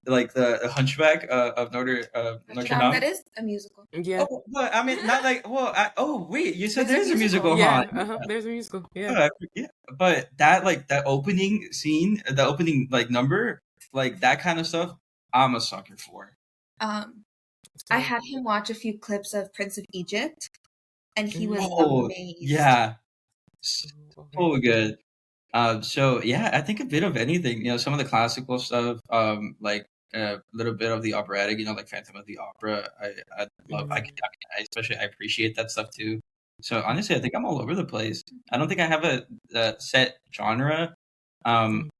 like the Hunchback of Notre That Dame. is a musical. Yeah. Oh, but I mean, not like oh wait, you said There's a there's a musical. musical, huh? Yeah. There's a musical. Yeah. Yeah, but that like that opening scene, the opening like number, like that kind of stuff, I'm a sucker for. I had him watch a few clips of Prince of Egypt, and he was Oh amazed. yeah, Okay. so good. So yeah, I think a bit of anything. Some of the classical stuff, like a little bit of the operatic. Like Phantom of the Opera. I love. I especially I appreciate that stuff too. So honestly, I think I'm all over the place. I don't think I have a set genre. Um,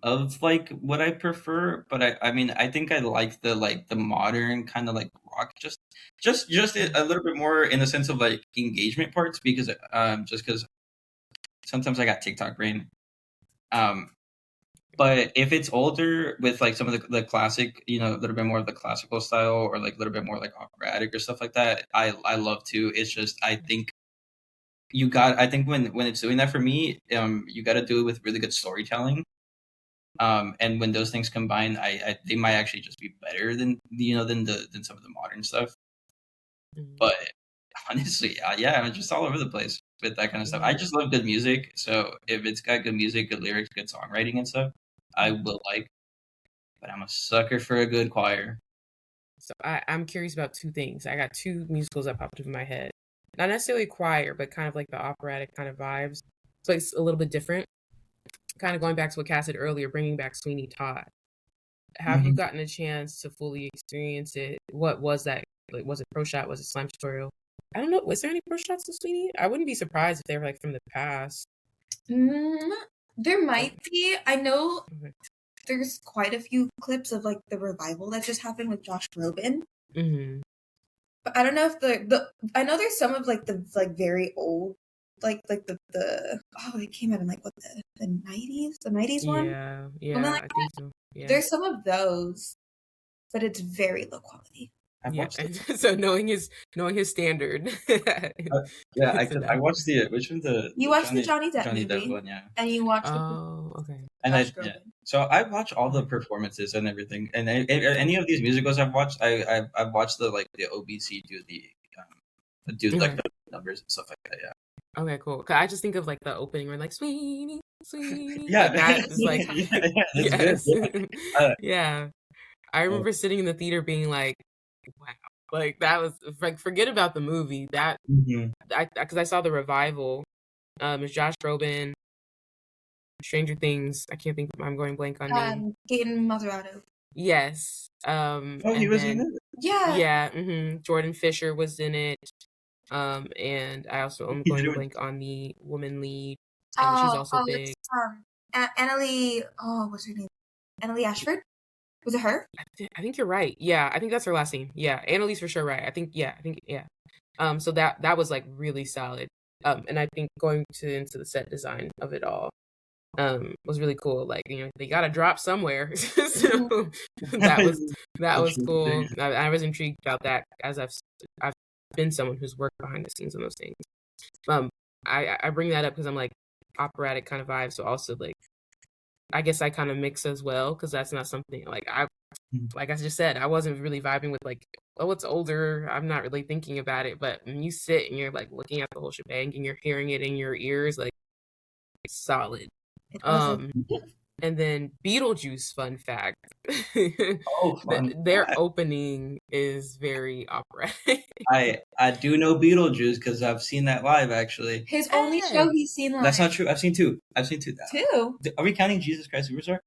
of like what I prefer, but I mean I think I like the modern kind of like rock, just a little bit more in the sense of like engagement parts, because just because sometimes I got TikTok brain. Um, but if it's older with like some of the classic, a little bit more of the classical style, or like a little bit more like operatic or stuff like that, I love too. It's just I think when it's doing that for me, you got to do it with really good storytelling. And when those things combine, they might actually just be better than some of the modern stuff. But honestly, yeah, I'm just all over the place with that kind of stuff. I just love good music. So if it's got good music, good lyrics, good songwriting and stuff, I will like. But I'm a sucker for a good choir. So I'm curious about two things. I got two musicals that popped into my head. Not necessarily choir, but kind of like the operatic kind of vibes. So it's a little bit different. Kind of going back to what Cass said earlier, bringing back Sweeney Todd. Have you Mhm. gotten a chance to fully experience it? What was that? Like, was it Pro Shot? Was it Slime Tutorial? I don't know. Was there any Pro Shots to Sweeney? I wouldn't be surprised if they were like from the past. There might be. I know Okay. there's quite a few clips of like the revival that just happened with Josh Groban. Mm-hmm. But I don't know if I know there's some of like the like very old like they came out in like what the 90s one. Yeah, Something like I think so. Yeah. there's some of those, but it's very low quality. I've Yeah, watched it. so knowing his standard. Yeah, It's a I watched which one, You watched the Johnny Depp Johnny Depp movie, one, yeah. and you watched the Oh, okay. And Josh yeah. Groban. So I watch all the performances and everything, and any of these musicals I've watched, I've watched the OBC do like Okay. the numbers and stuff like that. Yeah. Okay, cool. 'Cause I just think of like the opening where like Sweeney, Yeah, like that is like that's good. yes, Yeah. yeah. I remember sitting in the theater being like, wow, like that was like forget about the movie that Mhm. because I saw the revival It's Josh Groban. Stranger Things. I can't think. I'm going blank on name. Gaten Mazzarato. Yes. Oh, he And was then in it. Yeah. Jordan Fisher was in it. And I also am He's going doing- blank on the woman lead. She's also big. It's, Annalie. Oh, what's her name? Annalie Ashford. Was it her? I think you're right. Yeah, I think that's her last name. Yeah, Annalise for sure right. I think yeah. So that was like really solid. And I think going into the set design of it all was really cool. Like, they gotta drop somewhere. So that was cool. I was intrigued about that, as I've been someone who's worked behind the scenes on those things. I bring that up because I'm like operatic kind of vibe, so also like I guess I kind of mix as well, because that's not something like I just said, I wasn't really vibing with like, oh, it's older, I'm not really thinking about it. But when you sit and you're like looking at the whole shebang and you're hearing it in your ears, like, it's solid. And then Beetlejuice, fun fact. Oh, fun their fact. opening is very operatic. I do know Beetlejuice because I've seen that live, actually. His only show he's seen live. That's not true. I've seen two. Two? Are we counting Jesus Christ Superstar?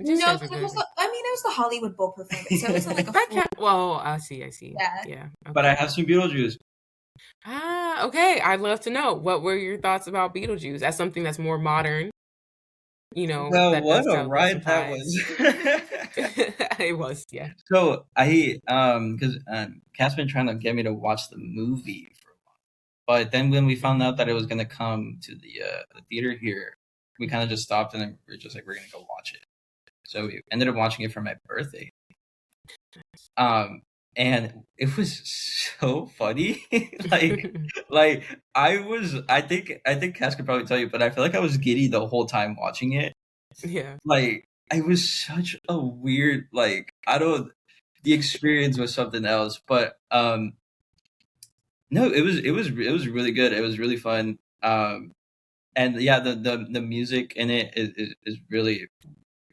No, it was the Hollywood Bowl performance, so it wasn't like a full... Well, I see. Yeah. Okay. But I have seen Beetlejuice. Okay. I'd love to know, what were your thoughts about Beetlejuice as something that's more modern? Well, what a ride that was. It was, yeah. So because Kat's been trying to get me to watch the movie for a while, but then when we found out that it was gonna come to the theater here, we kind of just stopped, and then we're just like, we're gonna go watch it. So we ended up watching it for my birthday. And it was so funny. I think Cass could probably tell you, but I feel like I was giddy the whole time watching it. Yeah. Like, it was such a weird, the experience was something else, but no, it was really good. It was really fun. And yeah, the music in it is really,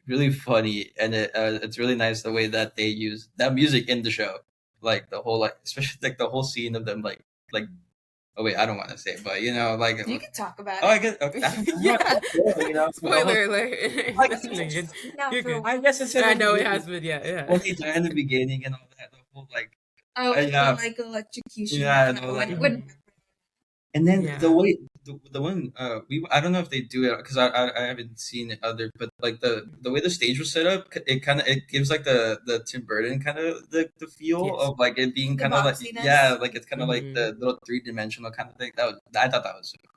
really funny, and it's really nice the way that they use that music in the show. Like the whole, especially like the whole scene of them like oh wait, I don't want to say it, but you can talk about it. I guess okay. Yeah. Spoiler alert. I guess it's I know it has been, yeah. When he died in the beginning and all that, the whole electrocution. Yeah, and then the way the one I don't know if they do it because I haven't seen it other, but like the way the stage was set up, it gives like the Tim Burton kind of the feel of like it being kind of like it's kind of like the little 3-dimensional kind of thing. I thought that was super cool.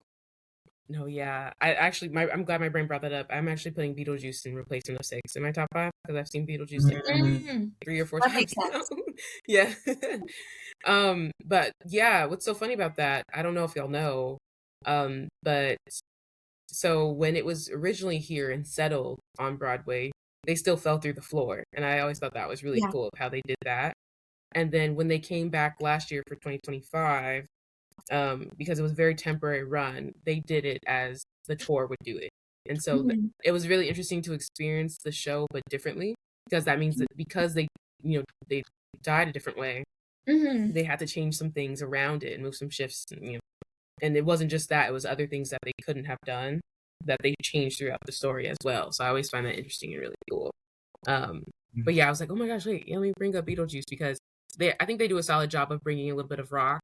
No, yeah, I'm glad my brain brought that up. I'm actually putting Beetlejuice in replacement of 6 in my top 5 because I've seen Beetlejuice like 3 or 4 times now. Yeah. But yeah, what's so funny about that, I don't know if y'all know, but so when it was originally here and settled on Broadway, they still fell through the floor, and I always thought that was really cool how they did that. And then when they came back last year for 2025, because it was a very temporary run, they did it as the tour would do it. And so it was really interesting to experience the show but differently, because that means that because they died a different way, they had to change some things around it and move some shifts, and it wasn't just that, it was other things that they couldn't have done that they changed throughout the story as well. So I always find that interesting and really cool. But yeah, I was like, oh my gosh, wait, let me bring up Beetlejuice, because I think they do a solid job of bringing a little bit of rock,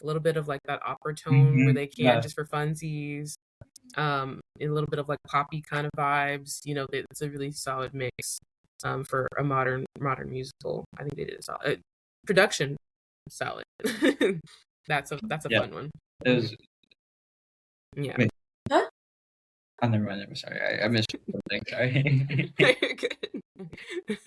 a little bit of like that opera tone where they can just for funsies, a little bit of like poppy kind of vibes. It's a really solid mix for a modern musical. I think they did a solid production, solid. That's a fun one. It was, yeah. Wait. Huh? Oh, never mind. Sorry, I missed something. Sorry.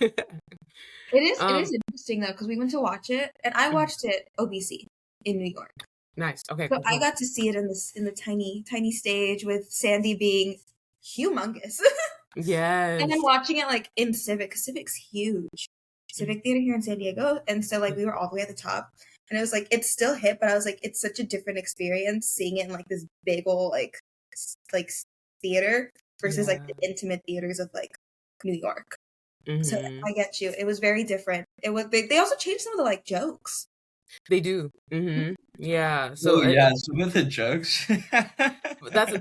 It is interesting though, because we went to watch it, and I watched it OBC in New York. Nice. Okay. So I got to see it in the tiny stage with Sandy being humongous. Yes. And then watching it like in Civic, because Civic's huge. Civic Theater here in San Diego, and so like we were all the way at the top, and it was like it's still hit, but I was like, it's such a different experience seeing it in like this big old like theater versus like the intimate theaters of like New York. So I get you. It was very different. It was they also changed some of the like jokes. They do. Yeah. Oh So yeah, some of the jokes. that's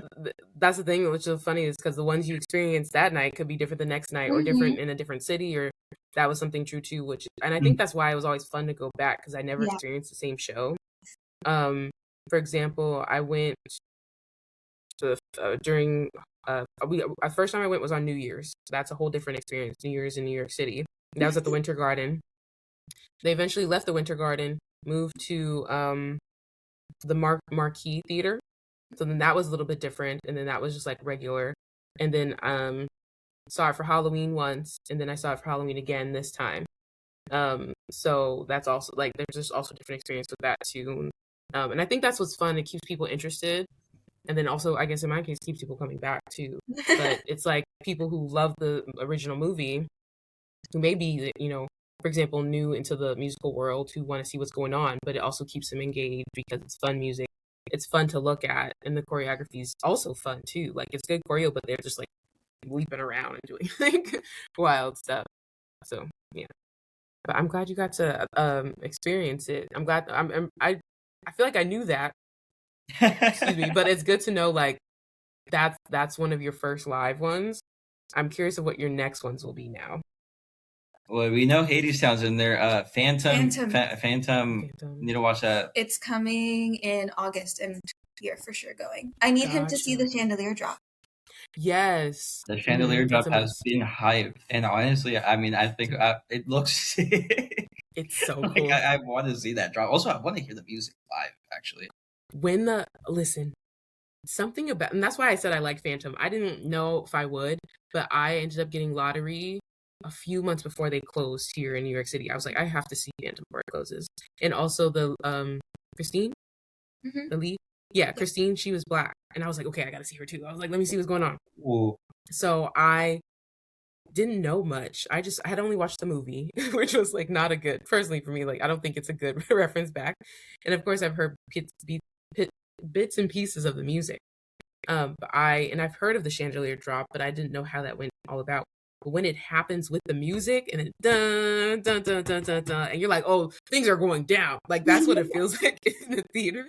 that's the thing, which is so funny, is because the ones you experience that night could be different the next night, or Mm-hmm. different in a different city, or that was something true too. And I think that's why it was always fun to go back, because I never Yeah. experienced the same show. For example, I went to during first time I went was on New Year's. That's a whole different experience. New Year's in New York City. That was at the Winter Garden. They eventually left the Winter Garden, moved to the Marquee Theater. So then that was a little bit different, and then that was just like regular. And then saw it for Halloween once, and then I saw it for Halloween again this time. So that's also like, there's just also different experience with that too. And I think that's what's fun. It keeps people interested, and then also, I guess in my case, keeps people coming back too. But it's like people who love the original movie, who may be, for example, new into the musical world, who want to see what's going on, but it also keeps them engaged because it's fun music. It's fun to look at, and the choreography is also fun too. Like, it's good choreo, but they're just like leaping around and doing like wild stuff. So yeah, but I'm glad you got to experience it. I'm glad. I feel like I knew that. Excuse me, but it's good to know, like, that's one of your first live ones. I'm curious of what your next ones will be now. Well, we know Hadestown's in there. Phantom. Phantom. Need to watch that. It's coming in August, and you're for sure going. I need him to see the chandelier drop. Yes. The chandelier drop has been hyped, and honestly, I mean, I think it looks. It's so like, cool. I want to see that drop. Also, I want to hear the music live. Actually, listen, something about, and that's why I said I like Phantom. I didn't know if I would, but I ended up getting lottery a few months before they closed here in New York City. I was like, I have to see Phantom before it closes. And also the Christine, the lead. Yeah, Christine, she was Black. And I was like, okay, I got to see her too. I was like, let me see what's going on. Ooh. So I didn't know much. I had only watched the movie, which was like not a good, personally for me, like, I don't think it's a good reference back. And of course, I've heard bits and pieces of the music. But I've heard of the chandelier drop, but I didn't know how that went all about. But when it happens with the music, and then dun dun dun dun dun dun, and you're like, oh, things are going down. Like, that's what it feels like in the theater.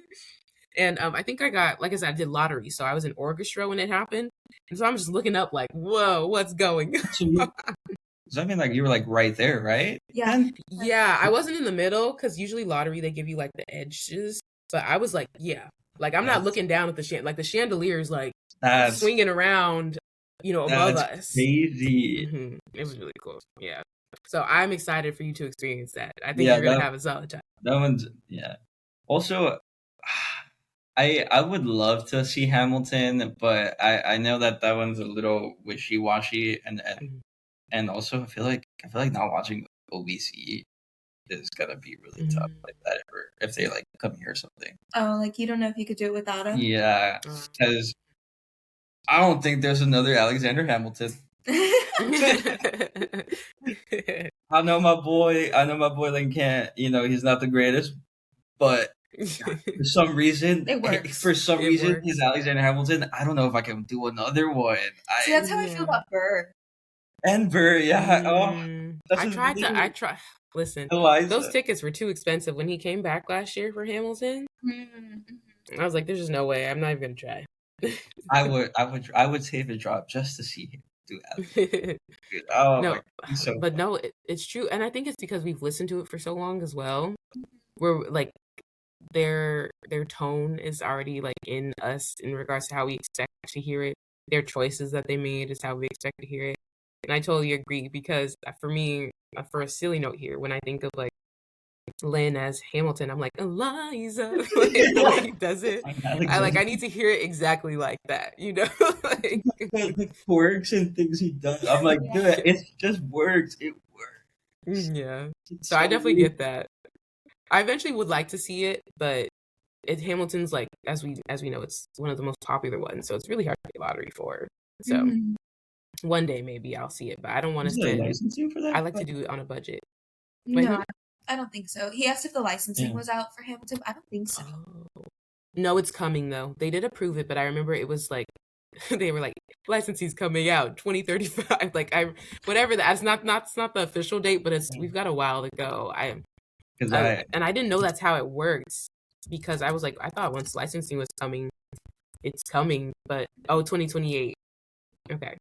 And I think I got, like I said, I did lottery, so I was in orchestra when it happened, and so I'm just looking up like, whoa, what's going on? Does that mean like you were like right there, right? Yeah. Yeah, I wasn't in the middle, because usually lottery they give you like the edges, but I was like, yeah, like I'm not looking down at the like the chandelier is like swinging around, above us. Crazy. Mm-hmm. It was really cool. Yeah. So I'm excited for you to experience that. I think you're gonna have a solid time. That one's Also, I would love to see Hamilton, but I know that one's a little wishy-washy, and also I feel like not watching OBC is gonna be really tough, like that, if they like come here or something. Oh, like you don't know if you could do it without him? Yeah, because I don't think there's another Alexander Hamilton. I know my boy Lynn can't, he's not the greatest, but for some reason, his Alexander Hamilton, I don't know if I can do another one. See, that's how I feel about Burr. And Burr, yeah. I tried. Listen, those tickets were too expensive when he came back last year for Hamilton. Mm-hmm. I was like, there's just no way. I'm not even gonna try. I would save a drop just to see him do that. It's true, and I think it's because we've listened to it for so long as well. We're like, their tone is already like in us in regards to how we expect to hear it. Their choices that they made is how we expect to hear it, and I totally agree, because for me, for a silly note here, when I think of like Lynn as Hamilton, I'm like, Eliza, like, the way he does it. I need to hear it exactly like that, like the quirks and things he does. I'm like, dude, it just works. It works. Yeah. So I definitely get that. I eventually would like to see it, but Hamilton's, like, as we know, it's one of the most popular ones, so it's really hard to get lottery for. So one day maybe I'll see it, but I don't want to spend. Licensing for that? I like to do it on a budget. No, I don't think so. He asked if the licensing was out for Hamilton. I don't think so. Oh. No, it's coming though. They did approve it, but I remember it was like they were like, licensing's coming out 2035. Like, whatever that's not the official date, but we've got a while to go. And I didn't know that's how it works. because I was like, I thought once licensing was coming, it's coming, but 2028. Okay.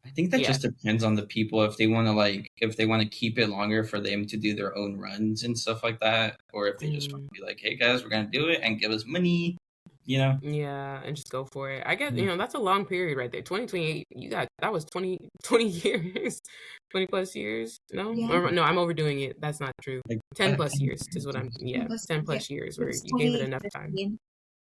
I think that Yeah. just depends on the people if they want to keep it longer for them to do their own runs and stuff like that, or if they just want to be like, hey guys, we're gonna do it and give us money, you know? Yeah, and just go for it. I guess, that's a long period right there. 2028, that was 20 years, 20 plus years. No, Yeah. Or, no, I'm overdoing it. That's not true. Like 10 plus years is what 10 plus years where you gave it enough time.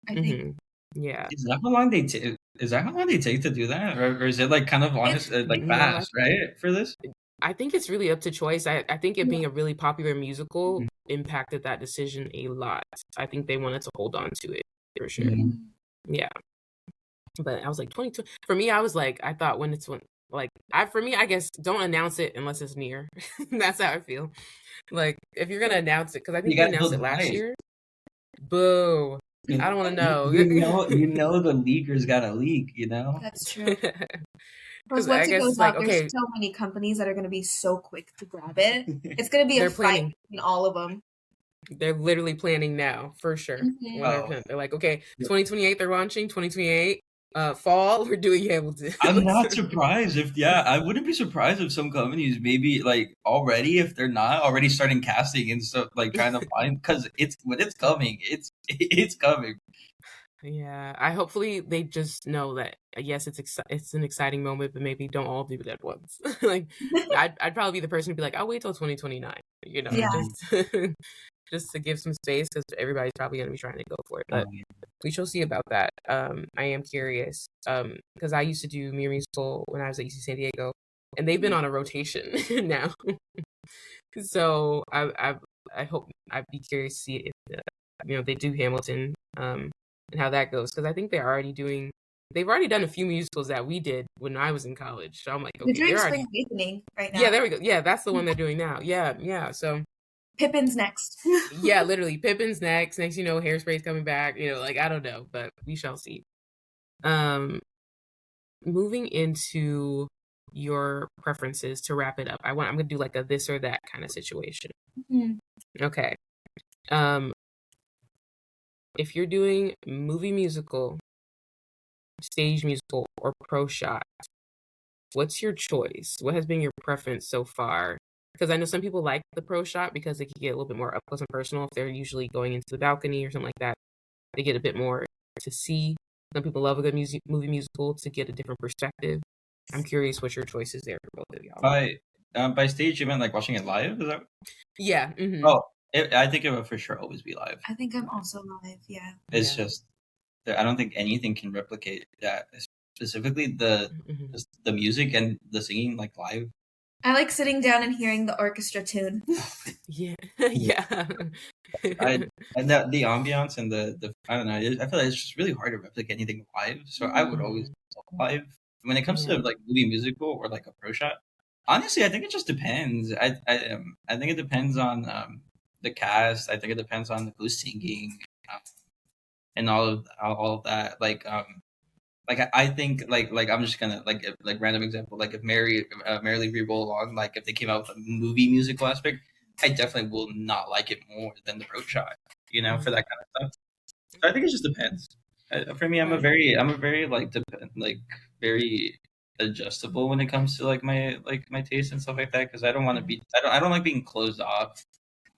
I think. Yeah. Is that how long they take? Is that how long they take to do that, or is it like kind of honest, like fast, right? For this, I think it's really up to choice. I think it being a really popular musical impacted that decision a lot. I think they wanted to hold on to it for sure. Yeah. But I was like 22. For me, I was like, I thought for me, I guess don't announce it unless it's near. That's how I feel. Like if you're gonna announce it, because I think they announced it last year. Boo. I don't want to know. Mm-hmm. You know the leaker's got a leak, you know? That's true. Because once I it guess goes it's like, out, okay, there's so many companies that are going to be so quick to grab it. It's going to be a fight between all of them. They're literally planning now, for sure. 100%. They're like, okay, 2028, they're launching. 2028, fall, we're doing Hamilton. I'm not surprised I wouldn't be surprised if some companies maybe like already, if they're not already starting casting and stuff, like trying to find, because when it's coming, it's coming. Yeah, hopefully they just know that yes, it's an exciting moment, but maybe don't all do it at once. Like I'd probably be the person to be like, I'll wait till 2029, just to give some space because everybody's probably gonna be trying to go for it. But we shall see about that. I am curious because I used to do Mirror Musical when I was at UC San Diego, and they've been on a rotation now. So I hope I'd be curious to see if they do Hamilton and how that goes, because I think they've already done a few musicals that we did when I was in college. So I'm like, okay, they're doing Spring Awakening right now. Yeah, there we go. Yeah, that's the one they're doing now. Yeah. So Pippin's next. Yeah, literally Pippin's next. Next, Hairspray's coming back. Like I don't know, but we shall see. Moving into your preferences to wrap it up, I'm gonna do like a this or that kind of situation. Okay. If you're doing movie musical, stage musical, or pro shot, what's your choice? What has been your preference so far? Because I know some people like the pro shot because they can get a little bit more up close and personal if they're usually going into the balcony or something like that. They get a bit more to see. Some people love a good movie musical to get a different perspective. I'm curious what your choice is there for both of y'all. By stage, you meant like watching it live? Is that? Yeah. Mm-hmm. Oh, I think it will for sure always be live. I think I'm also live. Yeah. It's just I don't think anything can replicate that. Specifically the music and the singing like live. I like sitting down and hearing the orchestra tune. Yeah. And the ambiance and the I don't know. I feel like it's just really hard to replicate anything live. So I would always live when it comes to like movie musical or like a pro shot. Honestly, I think it just depends. I think it depends on the cast. I think it depends on who's singing and all of that. Like I think like I'm just gonna like random example, like if Merrily We Roll Along, like if they came out with a movie musical aspect, I definitely will not like it more than the pro shot, for that kind of stuff. So I think it just depends. For me, I'm a very very adjustable when it comes to like my taste and stuff like that, because I don't want to be I don't like being closed off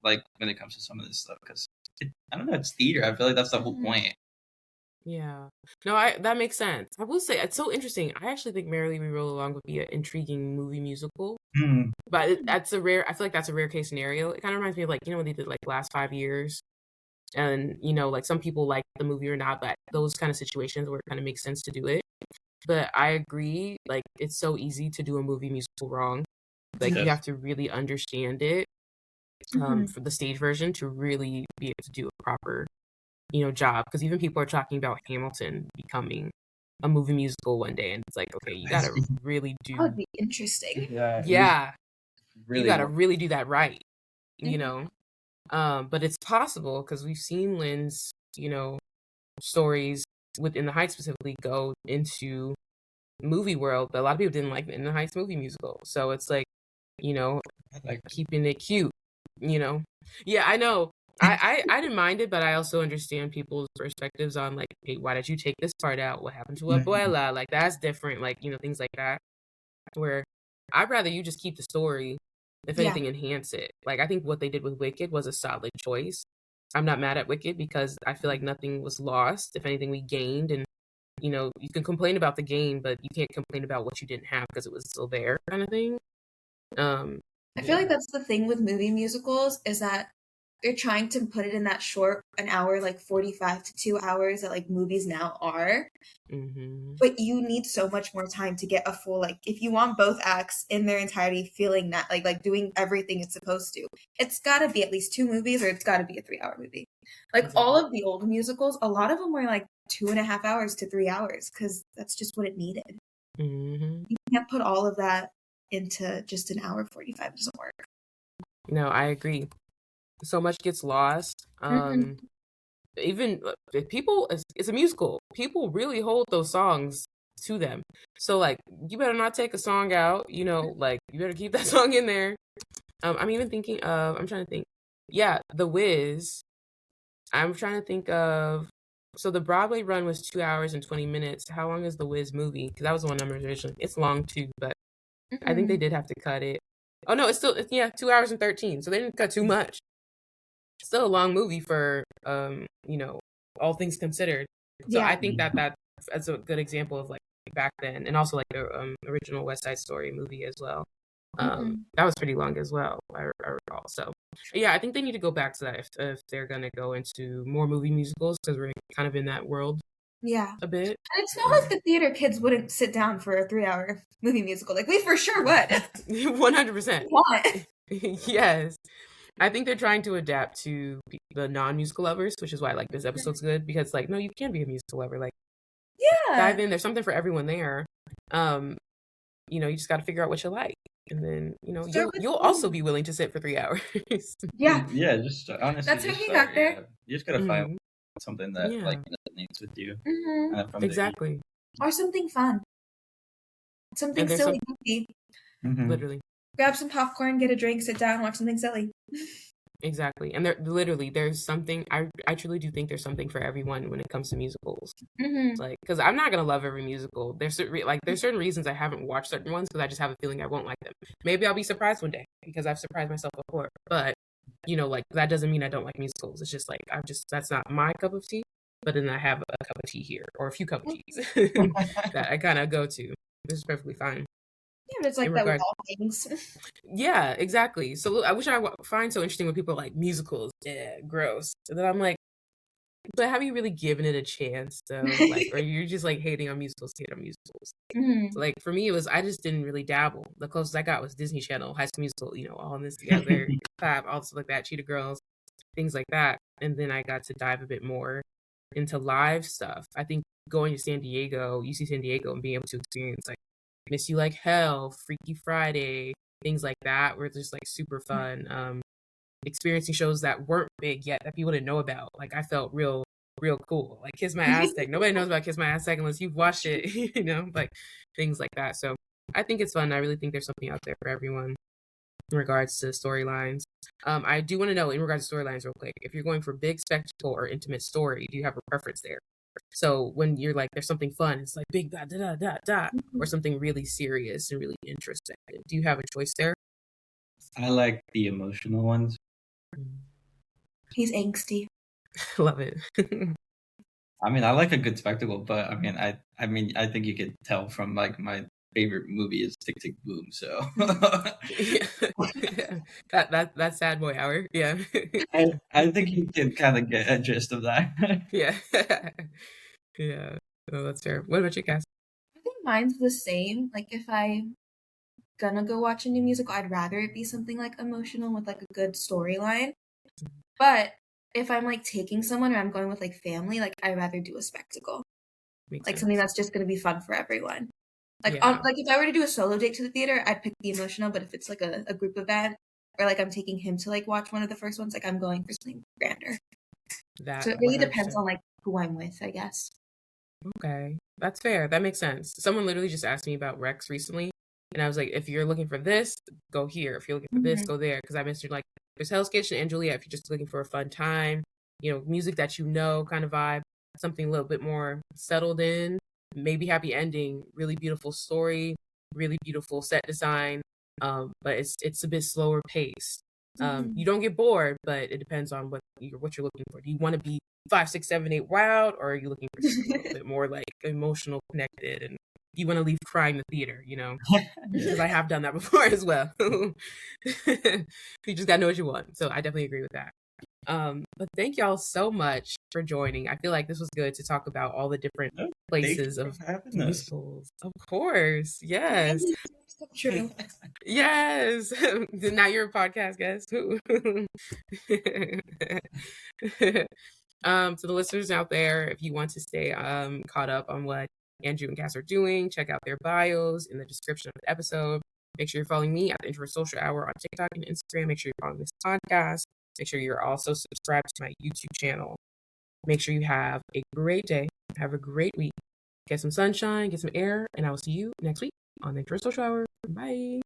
like when it comes to some of this stuff, because I don't know, it's theater. I feel like that's the whole point. Yeah. No, that makes sense. I will say it's so interesting. I actually think Merrily We Roll Along would be an intriguing movie musical. But I feel like that's a rare case scenario. It kind of reminds me of like, what they did like the last 5 years. And, like some people like the movie or not, but those kind of situations where it kind of makes sense to do it. But I agree, like it's so easy to do a movie musical wrong. Like you have to really understand it for the stage version to really be able to do a proper job, because even people are talking about Hamilton becoming a movie musical one day, and it's like, okay, you gotta really do. That would be interesting. Yeah, really you gotta really do that right, But it's possible because we've seen Lynn's, stories within the Heights specifically go into movie world. But a lot of people didn't like the In the Heights movie musical, so it's like, keeping it cute, Yeah, I know. I didn't mind it, but I also understand people's perspectives on like, hey, why did you take this part out? What happened to Abuela? Like that's different. Like, things like that. Where I'd rather you just keep the story, if Yeah. anything, enhance it. Like I think what they did with Wicked was a solid choice. I'm not mad at Wicked because I feel like nothing was lost. If anything, we gained, and you can complain about the gain, but you can't complain about what you didn't have because it was still there, kind of thing. I feel like that's the thing with movie musicals is that they're trying to put it in that short, an hour, like 45 to 2 hours that like movies now are. Mm-hmm. But you need so much more time to get a full, like, if you want both acts in their entirety feeling that, like doing everything it's supposed to, it's got to be at least 2 movies or it's got to be a 3-hour movie. Like Exactly. all of the old musicals, a lot of them were like 2.5 hours to 3 hours because that's just what it needed. Mm-hmm. You can't put all of that into just an hour 45. It doesn't work. No, I agree. So much gets lost. Even if people, it's a musical. People really hold those songs to them. So like, you better not take a song out. Like you better keep that song in there. I'm even thinking of. I'm trying to think. Yeah, The Wiz. I'm trying to think of. So the Broadway run was 2 hours and 20 minutes. How long is the Wiz movie? Because that was the one number originally. It's long too, but I think they did have to cut it. Oh no, it's 2 hours and 13. So they didn't cut too much. Still a long movie for all things considered. So I think that's a good example of like back then, and also like the original West Side Story movie as well. That was pretty long as well, I recall. So yeah, I think they need to go back to that if they're gonna go into more movie musicals, because we're kind of in that world a bit. And it's not like the theater kids wouldn't sit down for a 3-hour movie musical. Like we for sure would. 100%. What? Yes. I think they're trying to adapt to the non-musical lovers, which is why like this episode's good, because like, no, you can be a musical lover. Like, dive in. There's something for everyone there. You just got to figure out what you like, and then you'll also be willing to sit for 3 hours. Yeah. Yeah, just honestly, That's how you got there. Yeah. You just gotta find something that like resonates with you. From Exactly. Or something fun. Something silly, goofy. Literally. Grab some popcorn, get a drink, sit down, watch something silly. Exactly. And there's something, I truly do think there's something for everyone when it comes to musicals. Like, because I'm not gonna love every musical. There's certain reasons I haven't watched certain ones because I just have a feeling I won't like them. Maybe I'll be surprised one day because I've surprised myself before. But like that doesn't mean I don't like musicals. It's just like that's not my cup of tea. But then I have a cup of tea here, or a few cup of teas that I kind of go to. This is perfectly fine. Yeah, but it's like that with all things. Yeah, exactly. So I wish I find so interesting when people are like, musicals, yeah, gross. And then I'm like, but have you really given it a chance though? Like, or you're just like hating on musicals, So, like for me, I just didn't really dabble. The closest I got was Disney Channel, High School Musical, all in this together, Clap, all stuff like that, Cheetah Girls, things like that. And then I got to dive a bit more into live stuff. I think going to UC San Diego, and being able to experience like Miss You Like Hell, Freaky Friday, things like that, were just like super fun. Experiencing shows that weren't big yet that people didn't know about. Like I felt real cool. Like Kiss My Aztec. Nobody knows about Kiss My Aztec unless you've watched it, like things like that. So I think it's fun. I really think there's something out there for everyone in regards to storylines. I do want to know in regards to storylines real quick, if you're going for big spectacle or intimate story, do you have a preference there? So when you're like, there's something fun, it's like big da da da da, or something really serious and really interesting. Do you have a choice there? I like the emotional ones. He's angsty. Love it. I mean, I like a good spectacle, but I think you could tell from like my favorite movie is Tick Tick Boom. So that sad boy hour. Yeah. I think you can kind of get a gist of that. Yeah. Yeah. Oh, that's fair. What about you, Cass? I think mine's the same. Like if I'm gonna go watch a new musical, I'd rather it be something like emotional with like a good storyline. But if I'm like taking someone or I'm going with like family, like I'd rather do a spectacle. Makes like sense. something that's just gonna be fun for everyone. Like like if I were to do a solo date to the theater, I'd pick the emotional. But if it's like a group event, or like I'm taking him to like watch one of the first ones, like I'm going for something grander. So it really 100%. depends on like who I'm with, I guess. Okay, that's fair. That makes sense. Someone literally just asked me about Rex recently, and I was like, if you're looking for this, go here. If you're looking for this, go there. Because I mentioned like There's Hell's Kitchen and Juliet if you're just looking for a fun time, music that kind of vibe, something a little bit more settled in, maybe happy ending, really beautiful story, really beautiful set design, but it's a bit slower paced. You don't get bored, but it depends on what you're looking for. Do you want to be 5, 6, 7, 8 wild, or are you looking for something a little bit more like emotional, connected, and you want to leave crying the theater, because I have done that before as well. You just gotta know what you want. So I definitely agree with that. But thank y'all so much for joining. I feel like this was good to talk about all the different places of musicals. Of course. Yes. True. Yes. Now you're a podcast guest. To the listeners out there, if you want to stay caught up on what Andrew and Cass are doing, check out their bios in the description of the episode. Make sure you're following me at the Introvert Social Hour on TikTok and Instagram. Make sure you're following this podcast. Make sure you're also subscribed to my YouTube channel. Make sure you have a great day. Have a great week. Get some sunshine, get some air, and I will see you next week on the Introvert Social Hour. Bye.